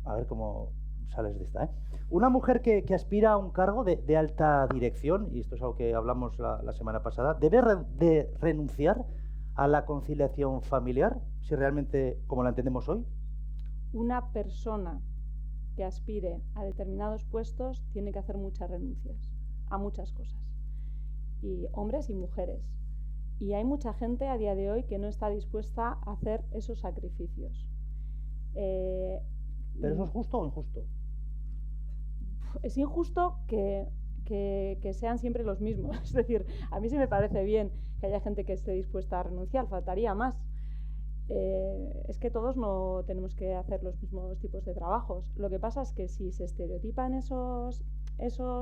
a ver cómo sales de esta, una mujer que aspira a un cargo de alta dirección, y esto es algo que hablamos la semana pasada, ¿debe de renunciar a la conciliación familiar, si realmente, como la entendemos hoy? Una persona que aspire a determinados puestos tiene que hacer muchas renuncias a muchas cosas, y hombres y mujeres. Y hay mucha gente a día de hoy que no está dispuesta a hacer esos sacrificios. ¿Pero eso es justo o injusto? Es injusto que sean siempre los mismos. Es decir, a mí sí me parece bien que haya gente que esté dispuesta a renunciar, faltaría más. es que todos no tenemos que hacer los mismos tipos de trabajos. Lo que pasa es que si se estereotipan esos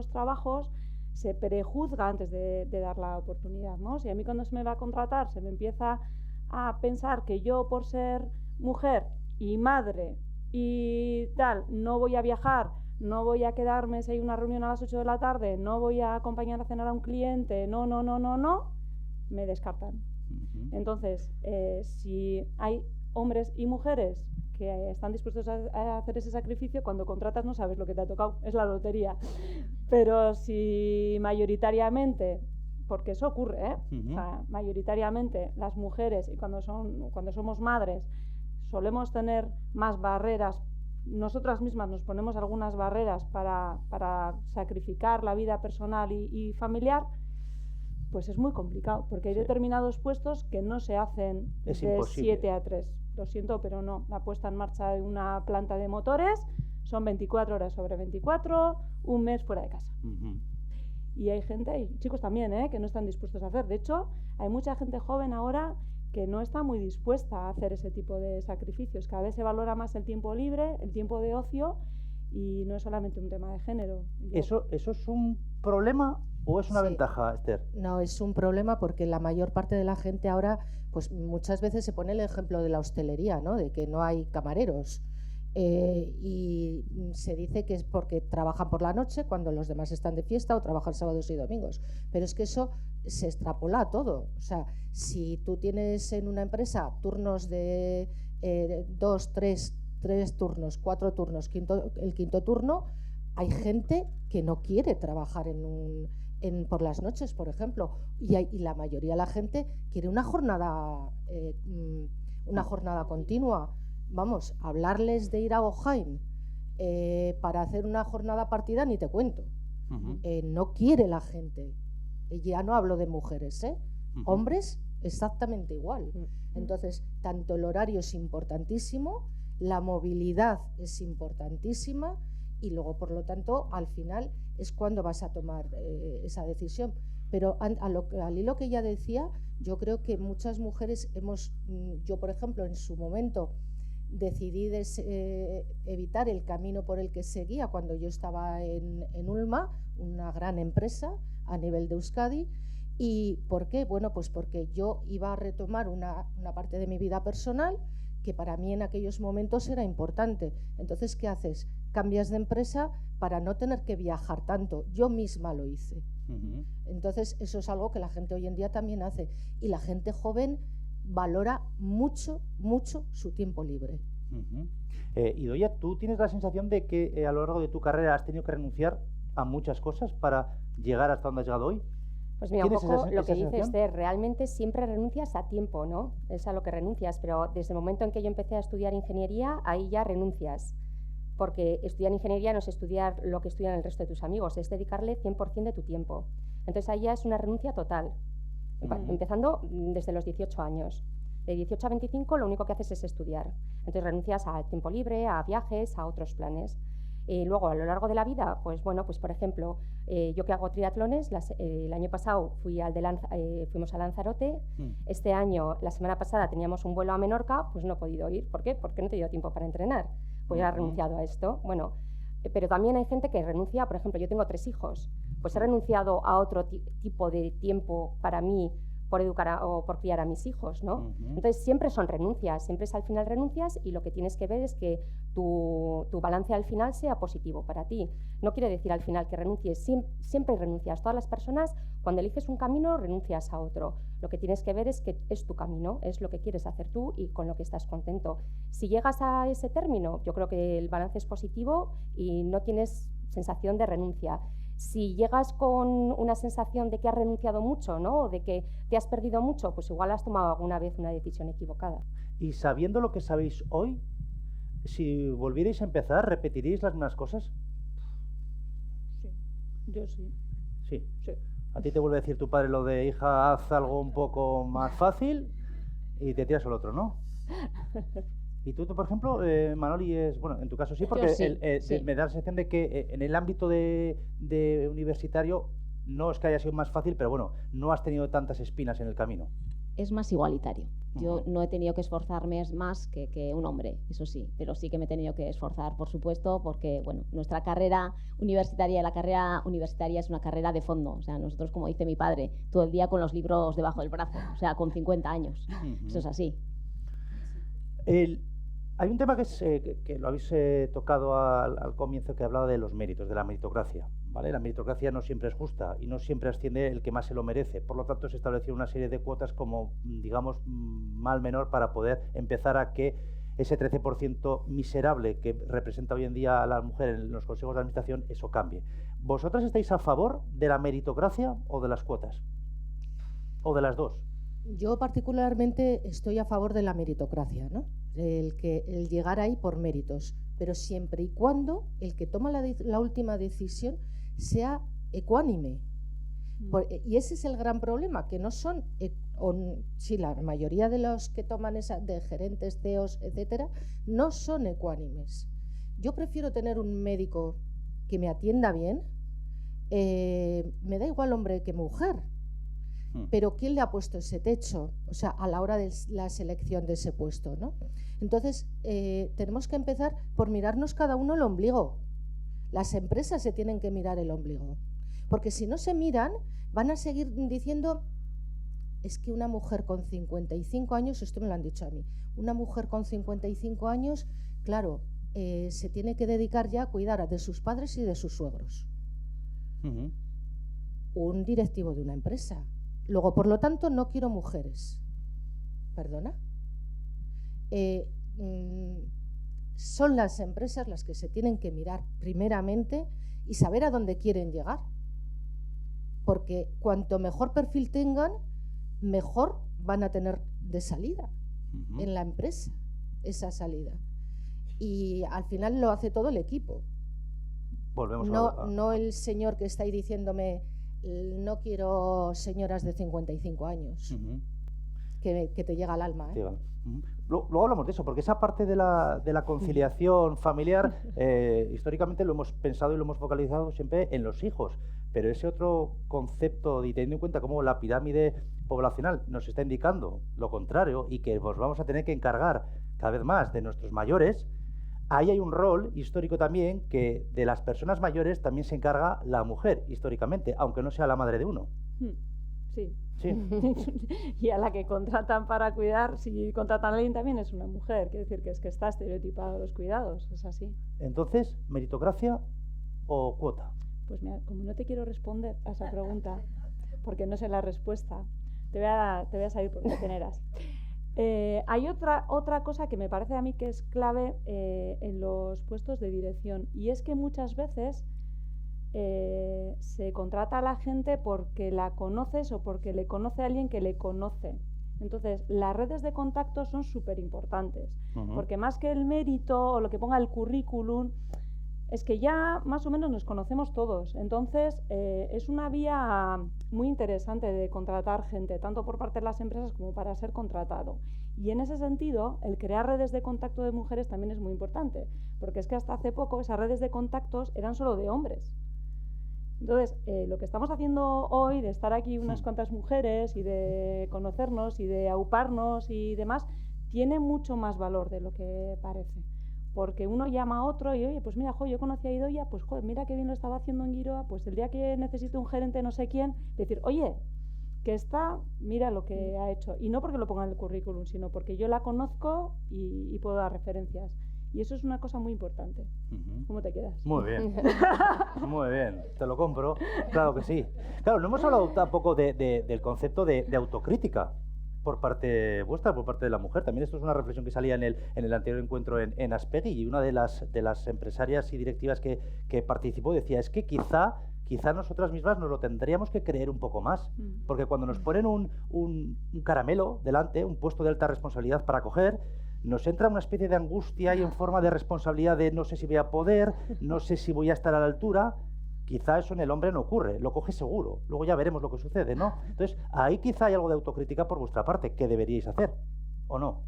trabajos, se prejuzga antes de dar la oportunidad, ¿no? Si a mí cuando se me va a contratar se me empieza a pensar que yo, por ser mujer y madre y tal, no voy a viajar, no voy a quedarme si hay una reunión a las 8 de la tarde, no voy a acompañar a cenar a un cliente, no, me descartan. Entonces, si hay hombres y mujeres que están dispuestos a hacer ese sacrificio, cuando contratas no sabes lo que te ha tocado, es la lotería. Pero si mayoritariamente, porque eso ocurre, o sea, mayoritariamente las mujeres, y cuando somos madres, solemos tener más barreras, nosotras mismas nos ponemos algunas barreras para sacrificar la vida personal y familiar, pues es muy complicado, porque hay determinados puestos que no se hacen de 7 a 3. Lo siento, pero no. La puesta en marcha de una planta de motores son 24 horas sobre 24, un mes fuera de casa. Y hay gente, y chicos también, que no están dispuestos a hacer. De hecho, hay mucha gente joven ahora que no está muy dispuesta a hacer ese tipo de sacrificios. Cada vez se valora más el tiempo libre, el tiempo de ocio, y no es solamente un tema de género. ¿Eso es un problema o es una ventaja, Esther? No, es un problema porque la mayor parte de la gente ahora, pues muchas veces se pone el ejemplo de la hostelería, ¿no? De que no hay camareros. Y se dice que es porque trabajan por la noche cuando los demás están de fiesta o trabajan sábados y domingos. Pero es que eso se extrapola a todo. O sea, si tú tienes en una empresa turnos de 2, 3 turnos, 4 turnos, el quinto turno, hay gente que no quiere trabajar por las noches, por ejemplo, y la mayoría de la gente quiere una jornada continua. Vamos, hablarles de ir a Ohain para hacer una jornada partida ni te cuento. No quiere la gente. Ya no hablo de mujeres, hombres exactamente igual. Entonces, tanto el horario es importantísimo, la movilidad es importantísima, y luego, por lo tanto, al final es cuando vas a tomar esa decisión. Pero al hilo que ella decía, yo creo que muchas mujeres yo por ejemplo, en su momento decidí evitar el camino por el que seguía cuando yo estaba en Ulma, una gran empresa a nivel de Euskadi. ¿Y por qué? Bueno, pues porque yo iba a retomar una parte de mi vida personal que para mí en aquellos momentos era importante. Entonces, ¿qué haces? Cambias de empresa para no tener que viajar tanto. Yo misma lo hice. Entonces, eso es algo que la gente hoy en día también hace. Y la gente joven valora mucho, mucho su tiempo libre. Idoia, ¿tú tienes la sensación de que a lo largo de tu carrera has tenido que renunciar a muchas cosas para llegar hasta donde has llegado hoy? Pues mira, un poco lo que dice Esther, realmente siempre renuncias a tiempo, ¿no? Es a lo que renuncias, pero desde el momento en que yo empecé a estudiar ingeniería, ahí ya renuncias. Porque estudiar ingeniería no es estudiar lo que estudian el resto de tus amigos, es dedicarle 100% de tu tiempo. Entonces ahí ya es una renuncia total, empezando desde los 18 años. De 18 a 25 lo único que haces es estudiar. Entonces renuncias a tiempo libre, a viajes, a otros planes. Luego, a lo largo de la vida, pues bueno, pues por ejemplo, yo que hago triatlones, el año pasado fuimos a Lanzarote, este año, la semana pasada teníamos un vuelo a Menorca, pues no he podido ir. ¿Por qué? Porque no he tenido tiempo para entrenar, pues ya he renunciado a esto. Bueno, pero también hay gente que renuncia, por ejemplo, yo tengo 3 hijos, pues he renunciado a otro tipo de tiempo para mí, por educar o por criar a mis hijos, ¿no? Entonces siempre son renuncias, siempre es al final renuncias, y lo que tienes que ver es que tu balance al final sea positivo para ti. No quiere decir al final que renuncies, siempre renuncias. Todas las personas, cuando eliges un camino, renuncias a otro. Lo que tienes que ver es que es tu camino, es lo que quieres hacer tú y con lo que estás contento. Si llegas a ese término, yo creo que el balance es positivo y no tienes sensación de renuncia. Si llegas con una sensación de que has renunciado mucho, ¿no? O de que te has perdido mucho, pues igual has tomado alguna vez una decisión equivocada. Y sabiendo lo que sabéis hoy, si volvierais a empezar, ¿repetiríais las mismas cosas? Sí, yo sí. Sí. Sí. A ti te vuelve a decir tu padre lo de, hija, haz algo un poco más fácil, y te tiras al otro, ¿no? Y tú, por ejemplo, Manoli, bueno, en tu caso sí, porque sí. me da la sensación de que en el ámbito de universitario no es que haya sido más fácil, pero bueno, no has tenido tantas espinas en el camino. es más igualitario. Yo no he tenido que esforzarme más que un hombre, eso sí, pero sí que me he tenido que esforzar, por supuesto, porque bueno, nuestra carrera universitaria, la carrera universitaria es una carrera de fondo. O sea, nosotros, como dice mi padre, todo el día con los libros debajo del brazo, o sea, con 50 años. Eso es así. Hay un tema que lo habéis tocado al comienzo, que hablaba de los méritos, de la meritocracia, ¿vale? La meritocracia no siempre es justa y no siempre asciende el que más se lo merece. Por lo tanto, se estableció una serie de cuotas como, digamos, mal menor para poder empezar a que ese 13% miserable que representa hoy en día a la mujer en los consejos de administración, eso cambie. ¿Vosotras estáis a favor de la meritocracia o de las cuotas? ¿O de las dos? Yo particularmente estoy a favor de la meritocracia, ¿no? El llegar ahí por méritos, pero siempre y cuando el que toma la última decisión sea ecuánime. Y ese es el gran problema, que no son, sí, la mayoría de los que toman de gerentes, CEOs, etcétera, no son ecuánimes. Yo prefiero tener un médico que me atienda bien, me da igual hombre que mujer. Pero ¿quién le ha puesto ese techo? O sea, a la hora de la selección de ese puesto, ¿no? Entonces, tenemos que empezar por mirarnos cada uno el ombligo. Las empresas se tienen que mirar el ombligo. Porque si no se miran, van a seguir diciendo, es que una mujer con 55 años, esto me lo han dicho a mí, una mujer con 55 años, claro, se tiene que dedicar ya a cuidar de sus padres y de sus suegros. Un directivo de una empresa. Luego, por lo tanto, no quiero mujeres. ¿Perdona? Son las empresas las que se tienen que mirar primeramente y saber a dónde quieren llegar. Porque cuanto mejor perfil tengan, mejor van a tener de salida en la empresa, esa salida. Y al final lo hace todo el equipo. Volvemos no el señor que está ahí diciéndome, no quiero señoras de 55 años, que te llega al alma. Luego hablamos de eso, porque esa parte de la conciliación familiar, históricamente lo hemos pensado y lo hemos focalizado siempre en los hijos, pero ese otro concepto, y teniendo en cuenta cómo la pirámide poblacional nos está indicando lo contrario y que nos vamos a tener que encargar cada vez más de nuestros mayores, ahí hay un rol histórico también que de las personas mayores también se encarga la mujer históricamente, aunque no sea la madre de uno. Sí. Sí. Y a la que contratan para cuidar, si contratan a alguien también es una mujer, quiere decir que está estereotipado los cuidados, es así. Entonces, ¿meritocracia o cuota? Pues mira, como no te quiero responder a esa pregunta, porque no sé la respuesta, te voy a salir por peteneras. Hay otra cosa que me parece a mí que es clave en los puestos de dirección, y es que muchas veces se contrata a la gente porque la conoces o porque le conoce a alguien que le conoce. Entonces, las redes de contacto son súper importantes, porque más que el mérito o lo que ponga el currículum, es que ya más o menos nos conocemos todos. Entonces, es una vía muy interesante de contratar gente, tanto por parte de las empresas como para ser contratado. Y en ese sentido, el crear redes de contacto de mujeres también es muy importante, porque es que hasta hace poco esas redes de contactos eran solo de hombres. Entonces, lo que estamos haciendo hoy, de estar aquí unas cuantas mujeres y de conocernos y de auparnos y demás, tiene mucho más valor de lo que parece. Porque uno llama a otro y, oye, pues mira, yo conocí a Idoia, pues joder, mira qué bien lo estaba haciendo en Giroa, pues el día que necesite un gerente no sé quién, decir, oye, que mira lo que ha hecho. Y no porque lo ponga en el currículum, sino porque yo la conozco y puedo dar referencias. Y eso es una cosa muy importante. ¿Cómo te quedas? Muy bien, muy bien, te lo compro, claro que sí. Claro, no hemos hablado tampoco del concepto de autocrítica por parte vuestra, por parte de la mujer. También esto es una reflexión que salía en el anterior encuentro en Aspegui, y una de las empresarias y directivas que participó decía, es que quizá nosotras mismas nos lo tendríamos que creer un poco más, porque cuando nos ponen un caramelo delante, un puesto de alta responsabilidad para coger, nos entra una especie de angustia y en forma de responsabilidad de no sé si voy a poder, no sé si voy a estar a la altura. Quizá eso en el hombre no ocurre, lo coge seguro, luego ya veremos lo que sucede, ¿no? Entonces, ahí quizá hay algo de autocrítica por vuestra parte, que deberíais hacer, ¿o no?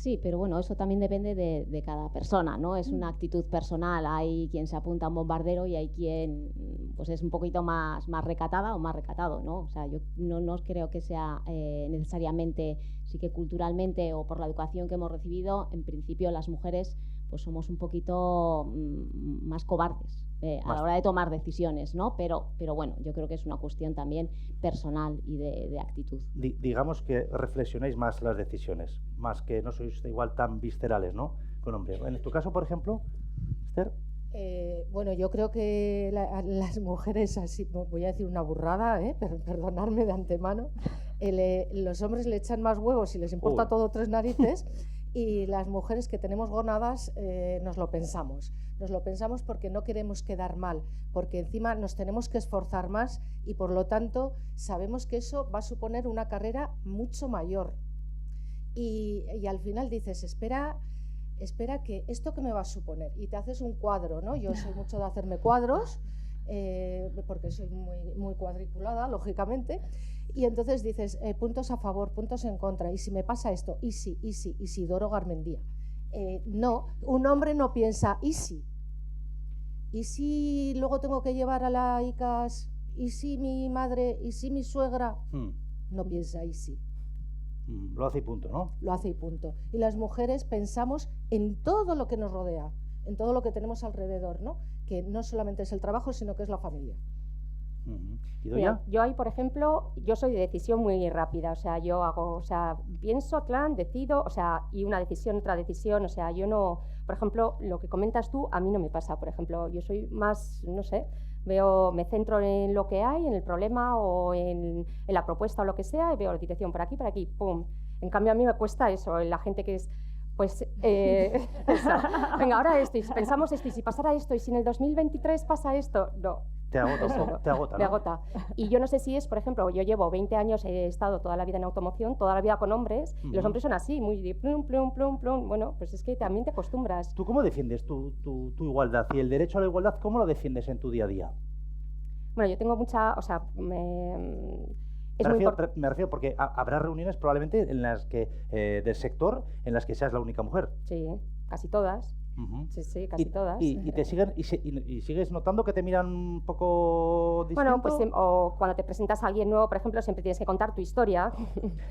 Sí, pero bueno, eso también depende de cada persona, ¿no? Es una actitud personal. Hay quien se apunta a un bombardero y hay quien pues es un poquito más recatada o más recatado, ¿no? O sea, yo no creo que sea necesariamente, sí que culturalmente o por la educación que hemos recibido, en principio las mujeres pues somos un poquito más cobardes a la hora de tomar decisiones, ¿no? Pero bueno, yo creo que es una cuestión también personal y de actitud. Digamos que reflexionáis más las decisiones, más que no sois igual tan viscerales, ¿no? Con hombre. En tu caso, por ejemplo, Esther. Bueno, yo creo que las mujeres, así voy a decir una burrada, perdonadme de antemano, los hombres le echan más huevos y les importa todo tres narices, y las mujeres que tenemos gonadas nos lo pensamos porque no queremos quedar mal, porque encima nos tenemos que esforzar más y por lo tanto sabemos que eso va a suponer una carrera mucho mayor y al final dices, espera que esto que me va a suponer, y te haces un cuadro, ¿no? Yo soy mucho de hacerme cuadros porque soy muy cuadriculada, lógicamente, y entonces dices puntos a favor, puntos en contra, y si me pasa esto, y si Isidoro Garmendia. No, un hombre no piensa y si luego tengo que llevar a la ICAS, y si mi madre, y si mi suegra, no piensa y si. Lo hace y punto, ¿no? Lo hace y punto. Y las mujeres pensamos en todo lo que nos rodea, en todo lo que tenemos alrededor, ¿no? Que no solamente es el trabajo, sino que es la familia. ¿Y Doña? Yo ahí, por ejemplo, yo soy de decisión muy rápida, o sea, pienso, decido, o sea, y una decisión, otra decisión, o sea, yo no, por ejemplo, lo que comentas tú, a mí no me pasa, por ejemplo, yo soy más, no sé, me centro en lo que hay, en el problema o en la propuesta o lo que sea, y veo la dirección por aquí, pum. En cambio, a mí me cuesta eso, la gente que es, pues, venga, ahora esto, y pensamos esto, y si pasara esto, y si en el 2023 pasa esto, no. Te agota, ¿no? Me agota. Y yo no sé si es, por ejemplo, yo llevo 20 años, he estado toda la vida en automoción, toda la vida con hombres, y los hombres son así, muy de plum, plum, plum, plum. Bueno, pues es que también te acostumbras. ¿Tú cómo defiendes tu igualdad y el derecho a la igualdad, cómo lo defiendes en tu día a día? Bueno, yo tengo mucha, o sea, me refiero porque habrá reuniones probablemente en las que, del sector, en las que seas la única mujer. Sí, casi todas. Sí, casi todas. ¿Y te siguen y sigues notando que te miran un poco distinto? Bueno, pues o cuando te presentas a alguien nuevo, por ejemplo, siempre tienes que contar tu historia.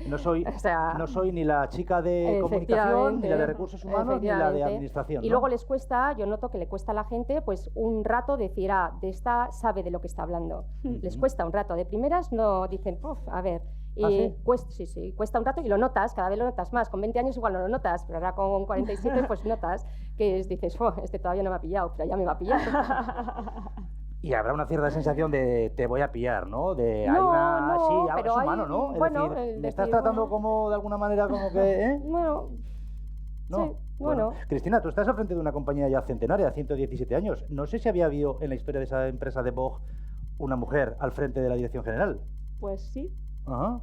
No soy, o sea, no soy ni la chica de comunicación, ni la de recursos humanos, ni la de administración. Y ¿no? luego les cuesta, yo noto que le cuesta a la gente pues un rato decir, de esta sabe de lo que está hablando. Les cuesta un rato. De primeras no dicen, a ver. Y cuesta un rato y lo notas, cada vez lo notas más. Con 20 años igual no lo notas, pero ahora con 47 pues notas que dices, este todavía no me ha pillado, pero ya me va a pillar. Y habrá una cierta sensación de te voy a pillar, ¿no? De no, pero es humano, ¿no? Bueno, es decir, ¿me estás tratando como de alguna manera como que, Bueno, ¿no? sí, bueno. Cristina, tú estás al frente de una compañía ya centenaria, 117 años. No sé si había habido en la historia de esa empresa de Bosch una mujer al frente de la dirección general. Pues sí. Ajá.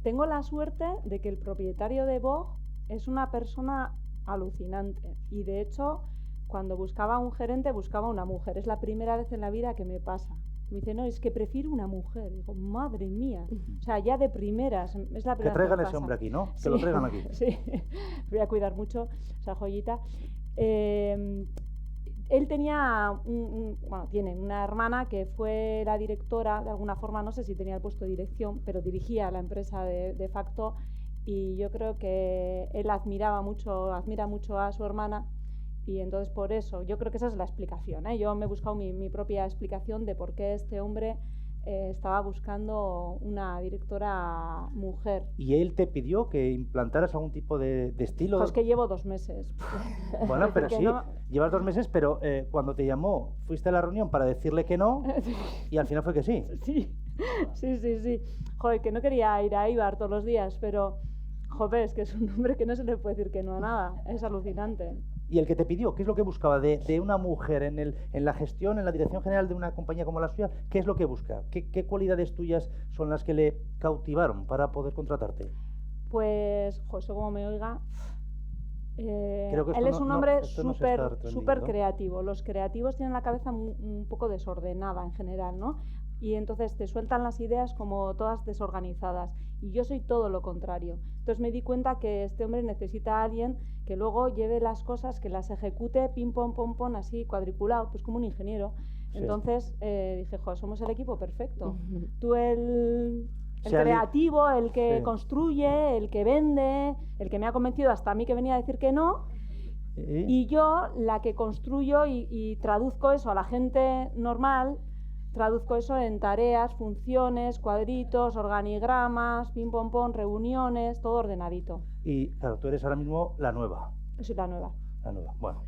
Tengo la suerte de que el propietario de Bosch es una persona alucinante y de hecho cuando buscaba un gerente buscaba una mujer. Es la primera vez en la vida que me pasa. Me dice, no, es que prefiero una mujer. Digo, madre mía. O sea, ya de primeras, es la primera vez que traigan me ese pasa. hombre aquí, ¿no? Sí. Que lo traigan aquí. Sí, voy a cuidar mucho esa joyita. Él tenía, tiene una hermana que fue la directora, de alguna forma, no sé si tenía el puesto de dirección, pero dirigía la empresa de facto, y yo creo que él admira mucho a su hermana, y entonces por eso, yo creo que esa es la explicación, ¿eh? Yo me he buscado mi propia explicación de por qué este hombre estaba buscando una directora mujer. ¿Y él te pidió que implantaras algún tipo de estilo? Pues que llevo 2 meses. Bueno, pero sí, llevas 2 meses, pero cuando te llamó, fuiste a la reunión para decirle que no y al final fue que sí. Sí. Joder, que no quería ir a Eibar todos los días, pero joder, es que es un hombre que no se le puede decir que no a nada, es alucinante. ¿Y el que te pidió, qué es lo que buscaba de una mujer en la gestión, en la dirección general de una compañía como la suya? ¿Qué es lo que busca? ¿Qué cualidades tuyas son las que le cautivaron para poder contratarte? Pues, José, como me oiga, Creo que él es un hombre súper ¿no? creativo. Los creativos tienen la cabeza un poco desordenada en general, ¿no? Y entonces te sueltan las ideas como todas desorganizadas. y yo soy todo lo contrario. Entonces me di cuenta que este hombre necesita a alguien que luego lleve las cosas, que las ejecute pim, pom, pom, pom, así cuadriculado, pues como un ingeniero. Sí. Entonces dije, joder, somos el equipo perfecto. Tú el Sí, creativo, el que sí. construye, el que vende, el que me ha convencido hasta a mí que venía a decir que no, y yo la que construyo y traduzco eso a la gente normal, traduzco eso en tareas, funciones, cuadritos, organigramas, pim pom pom, reuniones, todo ordenadito. Y claro, tú eres ahora mismo la nueva. Soy la nueva. La nueva, bueno.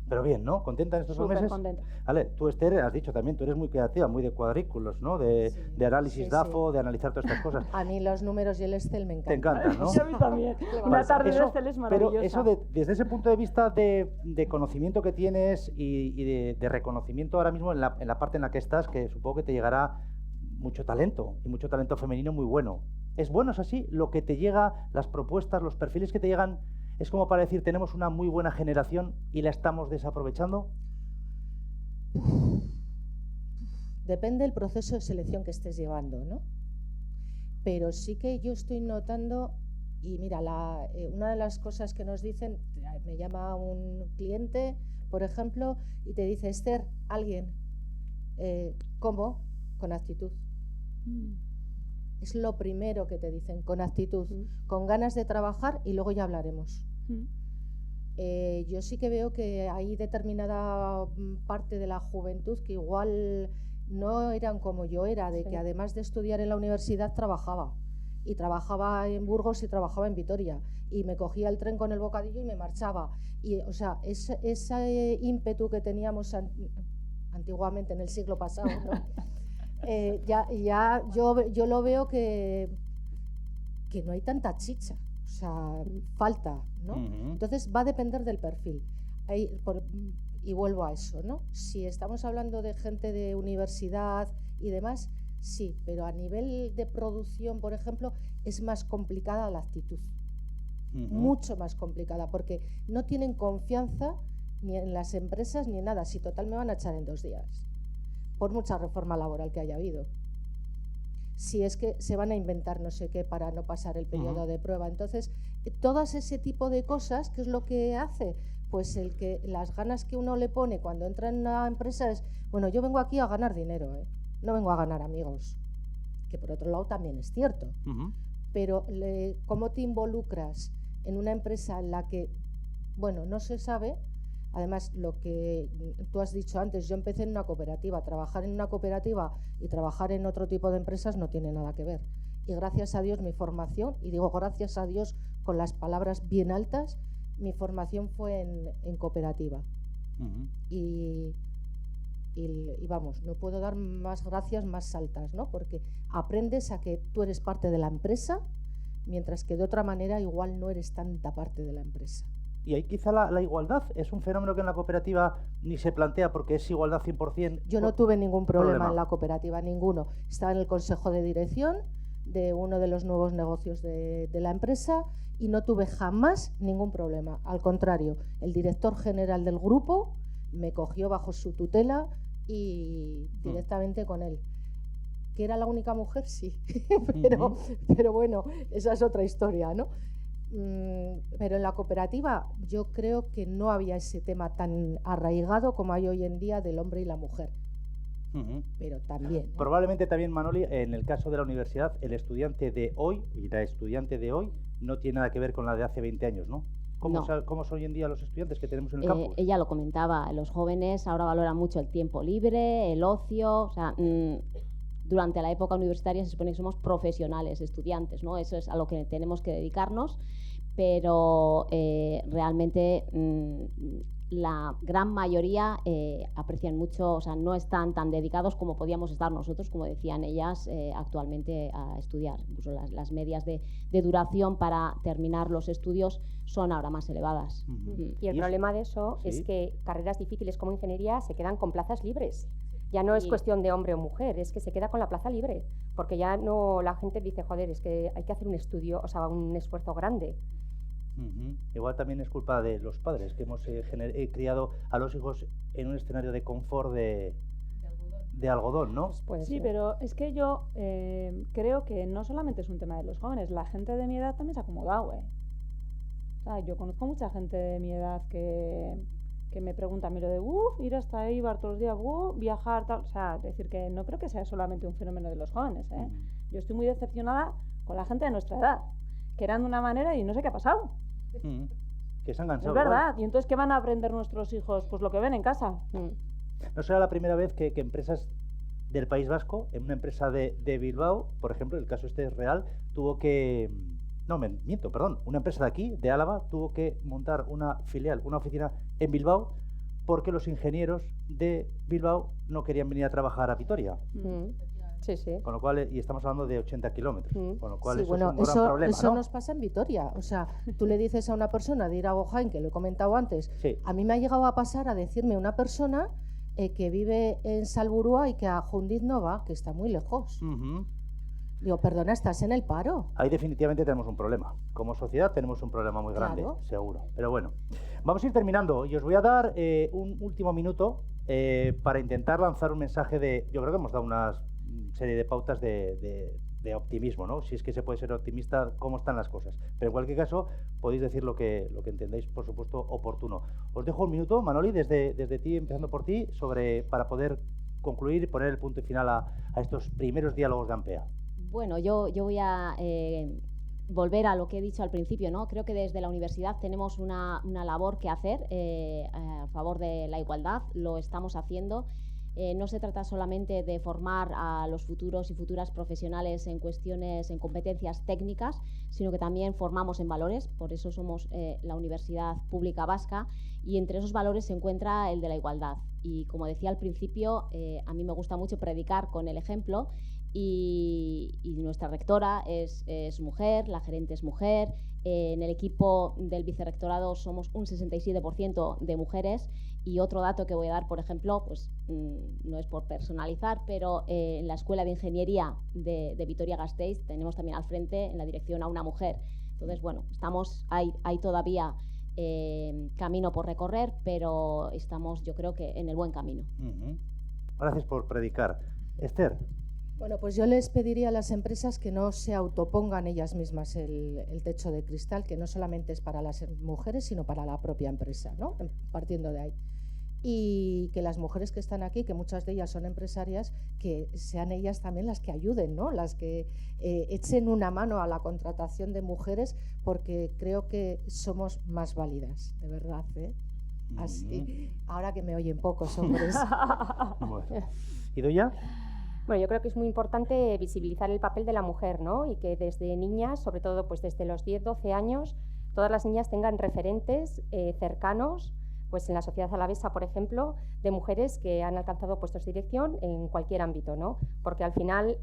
Pero bien, ¿no? ¿Contenta en estos 2 meses? Contenta. Vale, tú, Esther, has dicho también, tú eres muy creativa, muy de cuadrículos, ¿no? De análisis sí, DAFO, de analizar todas estas cosas. A mí los números y el Excel me encantan. Te encantan, ¿no? Sí, a mí también. Una tarde de Excel es maravillosa. Pero eso, desde ese punto de vista de conocimiento que tienes y de reconocimiento ahora mismo en la parte en la que estás, que supongo que te llegará mucho talento, y mucho talento femenino muy bueno. ¿Es bueno, es así? Lo que te llega, las propuestas, los perfiles que te llegan, es como para decir, tenemos una muy buena generación y la estamos desaprovechando. Depende del proceso de selección que estés llevando, ¿no? Pero sí que yo estoy notando, y mira, una de las cosas que nos dicen, me llama un cliente, por ejemplo, y te dice, Esther, alguien, ¿cómo? Con actitud. Es lo primero que te dicen, con actitud, con ganas de trabajar, y luego ya hablaremos. Yo sí que veo que hay determinada parte de la juventud que igual no eran como yo era, de que además de estudiar en la universidad trabajaba. Y trabajaba en Burgos y trabajaba en Vitoria. Y me cogía el tren con el bocadillo y me marchaba. Y, o sea, ese ímpetu que teníamos antiguamente en el siglo pasado, ¿no? Yo lo veo que no hay tanta chicha, o sea, falta, ¿no? Entonces va a depender del perfil. Y vuelvo a eso, ¿no? Si estamos hablando de gente de universidad y demás, sí, pero a nivel de producción, por ejemplo, es más complicada la actitud. Mucho más complicada, porque no tienen confianza ni en las empresas ni en nada. Si total me van a echar en 2 días. Por mucha reforma laboral que haya habido. Si es que se van a inventar no sé qué para no pasar el periodo de prueba. Entonces, todas ese tipo de cosas, ¿qué es lo que hace? Pues las ganas que uno le pone cuando entra en una empresa es, bueno, yo vengo aquí a ganar dinero, no vengo a ganar amigos. Que por otro lado también es cierto. Pero ¿cómo te involucras en una empresa en la que, bueno, no se sabe? Además, lo que tú has dicho antes, yo empecé en una cooperativa. Trabajar en una cooperativa y trabajar en otro tipo de empresas no tiene nada que ver. Y gracias a Dios mi formación, y digo gracias a Dios con las palabras bien altas, mi formación fue en cooperativa. Y vamos, no puedo dar más gracias más altas, ¿no? Porque aprendes a que tú eres parte de la empresa, mientras que de otra manera igual no eres tanta parte de la empresa. Y ahí quizá la igualdad es un fenómeno que en la cooperativa ni se plantea porque es igualdad 100%. Yo no tuve ningún problema en la cooperativa, ninguno. Estaba en el consejo de dirección de uno de los nuevos negocios de la empresa y no tuve jamás ningún problema. Al contrario, el director general del grupo me cogió bajo su tutela y directamente con él. ¿Que era la única mujer? Sí, pero bueno, esa es otra historia, ¿no? Pero en la cooperativa yo creo que no había ese tema tan arraigado como hay hoy en día del hombre y la mujer. Pero también. Probablemente también, Manoli, en el caso de la universidad, el estudiante de hoy y la estudiante de hoy no tiene nada que ver con la de hace 20 años, ¿no? ¿Cómo son hoy en día los estudiantes que tenemos en el campus? Ella lo comentaba, los jóvenes ahora valoran mucho el tiempo libre, el ocio, o sea, durante la época universitaria se supone que somos profesionales, estudiantes, ¿no? Eso es a lo que tenemos que dedicarnos, pero realmente la gran mayoría aprecian mucho, o sea, no están tan dedicados como podíamos estar nosotros, como decían ellas, actualmente a estudiar. Incluso las medias de duración para terminar los estudios son ahora más elevadas. Y el problema de eso es que carreras difíciles como ingeniería se quedan con plazas libres. Ya no es cuestión de hombre o mujer, es que se queda con la plaza libre, porque ya no, la gente dice, joder, es que hay que hacer un estudio, o sea, un esfuerzo grande. Igual también es culpa de los padres, que hemos criado a los hijos en un escenario de confort de algodón, ¿no? Pues puede Sí, ser. pero es que yo creo que no solamente es un tema de los jóvenes, la gente de mi edad también se ha acomodado, ¿eh? O sea, yo conozco mucha gente de mi edad que me pregunta a mí lo de ir hasta Eibar todos los días, viajar, tal. O sea, decir que no creo que sea solamente un fenómeno de los jóvenes, ¿eh? Yo estoy muy decepcionada con la gente de nuestra edad, que eran de una manera y no sé qué ha pasado. Que se han Es cansado. verdad. ¿Y entonces qué van a aprender nuestros hijos? Pues lo que ven en casa. No será la primera vez que empresas del País Vasco, en una empresa de Bilbao, por ejemplo, el caso este es real, tuvo que... No, miento, perdón. Una empresa de aquí, de Álava, tuvo que montar una filial, una oficina en Bilbao, porque los ingenieros de Bilbao no querían venir a trabajar a Vitoria. Sí, sí. Con lo cual, y estamos hablando de 80 kilómetros, con lo cual Sí, eso bueno, es un gran problema, eso ¿no? nos pasa en Vitoria. O sea, tú le dices a una persona de ir a Gojain, que lo he comentado antes, Sí. a mí me ha llegado a pasar a decirme una persona que vive en Salburua y que a Jundiz no va, que está muy lejos. Digo, perdona, ¿estás en el paro? Ahí definitivamente tenemos un problema. Como sociedad tenemos un problema muy grande, Claro. seguro. Pero bueno, vamos a ir terminando y os voy a dar un último minuto para intentar lanzar un mensaje de... Yo creo que hemos dado una serie de pautas de optimismo, ¿no? Si es que se puede ser optimista, cómo están las cosas. Pero en cualquier caso, podéis decir lo que entendáis, por supuesto, oportuno. Os dejo un minuto, Manoli, desde ti, empezando por ti, para poder concluir y poner el punto final a estos primeros diálogos de AMPEA. Bueno, yo voy a volver a lo que he dicho al principio, ¿no? Creo que desde la universidad tenemos una labor que hacer a favor de la igualdad, lo estamos haciendo. No se trata solamente de formar a los futuros y futuras profesionales en competencias técnicas, sino que también formamos en valores, por eso somos la Universidad Pública Vasca, y entre esos valores se encuentra el de la igualdad. Y como decía al principio, a mí me gusta mucho predicar con el ejemplo, y nuestra rectora es mujer, la gerente es mujer, en el equipo del vicerrectorado somos un 67% de mujeres. Y otro dato que voy a dar, por ejemplo, pues no es por personalizar, pero en la Escuela de Ingeniería de Vitoria-Gasteiz tenemos también al frente, en la dirección, a una mujer. Entonces, bueno, hay todavía camino por recorrer, pero estamos, yo creo que en el buen camino. Gracias por predicar. Esther. Bueno, pues yo les pediría a las empresas que no se autopongan ellas mismas el techo de cristal, que no solamente es para las mujeres, sino para la propia empresa, ¿no? Partiendo de ahí. Y que las mujeres que están aquí, que muchas de ellas son empresarias, que sean ellas también las que ayuden, ¿no? Las que echen una mano a la contratación de mujeres, porque creo que somos más válidas, de verdad, ¿eh? Así, ahora que me oyen pocos hombres. Bueno. ¿Idoia? Bueno, yo creo que es muy importante visibilizar el papel de la mujer, ¿no? Y que desde niñas, sobre todo pues desde los 10, 12 años, todas las niñas tengan referentes cercanos, pues en la sociedad alavesa, por ejemplo, de mujeres que han alcanzado puestos de dirección en cualquier ámbito, ¿no? Porque al final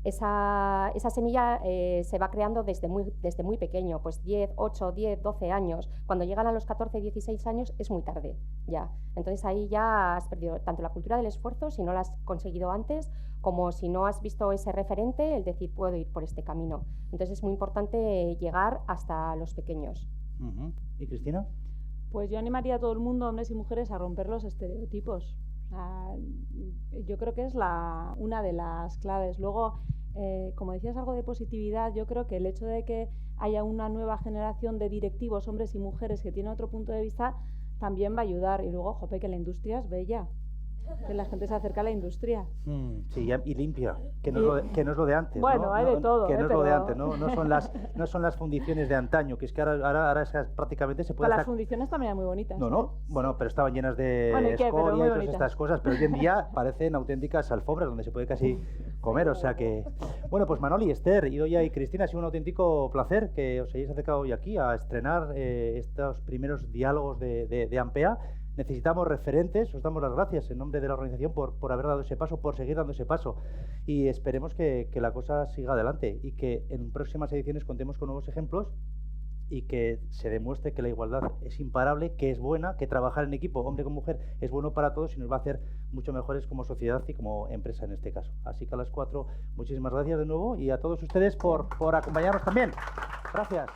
esa semilla se va creando desde muy pequeño, pues 8, 10, 12 años. Cuando llegan a los 14, 16 años es muy tarde ya. Entonces ahí ya has perdido tanto la cultura del esfuerzo, si no la has conseguido antes, como si no has visto ese referente, el decir puedo ir por este camino. Entonces es muy importante llegar hasta los pequeños. ¿Y Cristina? Pues yo animaría a todo el mundo, hombres y mujeres, a romper los estereotipos. Yo creo que es una de las claves. Luego, como decías, algo de positividad, yo creo que el hecho de que haya una nueva generación de directivos, hombres y mujeres, que tienen otro punto de vista, también va a ayudar. Y luego, jope, que la industria es bella, que la gente se acerca a la industria. Sí, y limpia, que no es lo de antes. Bueno, ¿no? hay de todo. Que no es lo de pero... antes, no son las fundiciones de antaño, que es que ahora esas prácticamente se puede... Las fundiciones también eran muy bonitas. Bueno, pero estaban llenas de escoria y todas estas cosas, pero hoy en día parecen auténticas alfombras donde se puede casi comer, o sea que... Bueno, pues Manoli, Esther, Idoia y Cristina, ha sido un auténtico placer que os hayáis acercado hoy aquí a estrenar estos primeros diálogos de AMPEA. Necesitamos referentes, os damos las gracias en nombre de la organización por haber dado ese paso, por seguir dando ese paso, y esperemos que la cosa siga adelante y que en próximas ediciones contemos con nuevos ejemplos y que se demuestre que la igualdad es imparable, que es buena, que trabajar en equipo, hombre con mujer, es bueno para todos y nos va a hacer mucho mejores como sociedad y como empresa en este caso. Así que a las 4, muchísimas gracias de nuevo y a todos ustedes por acompañarnos también. Gracias.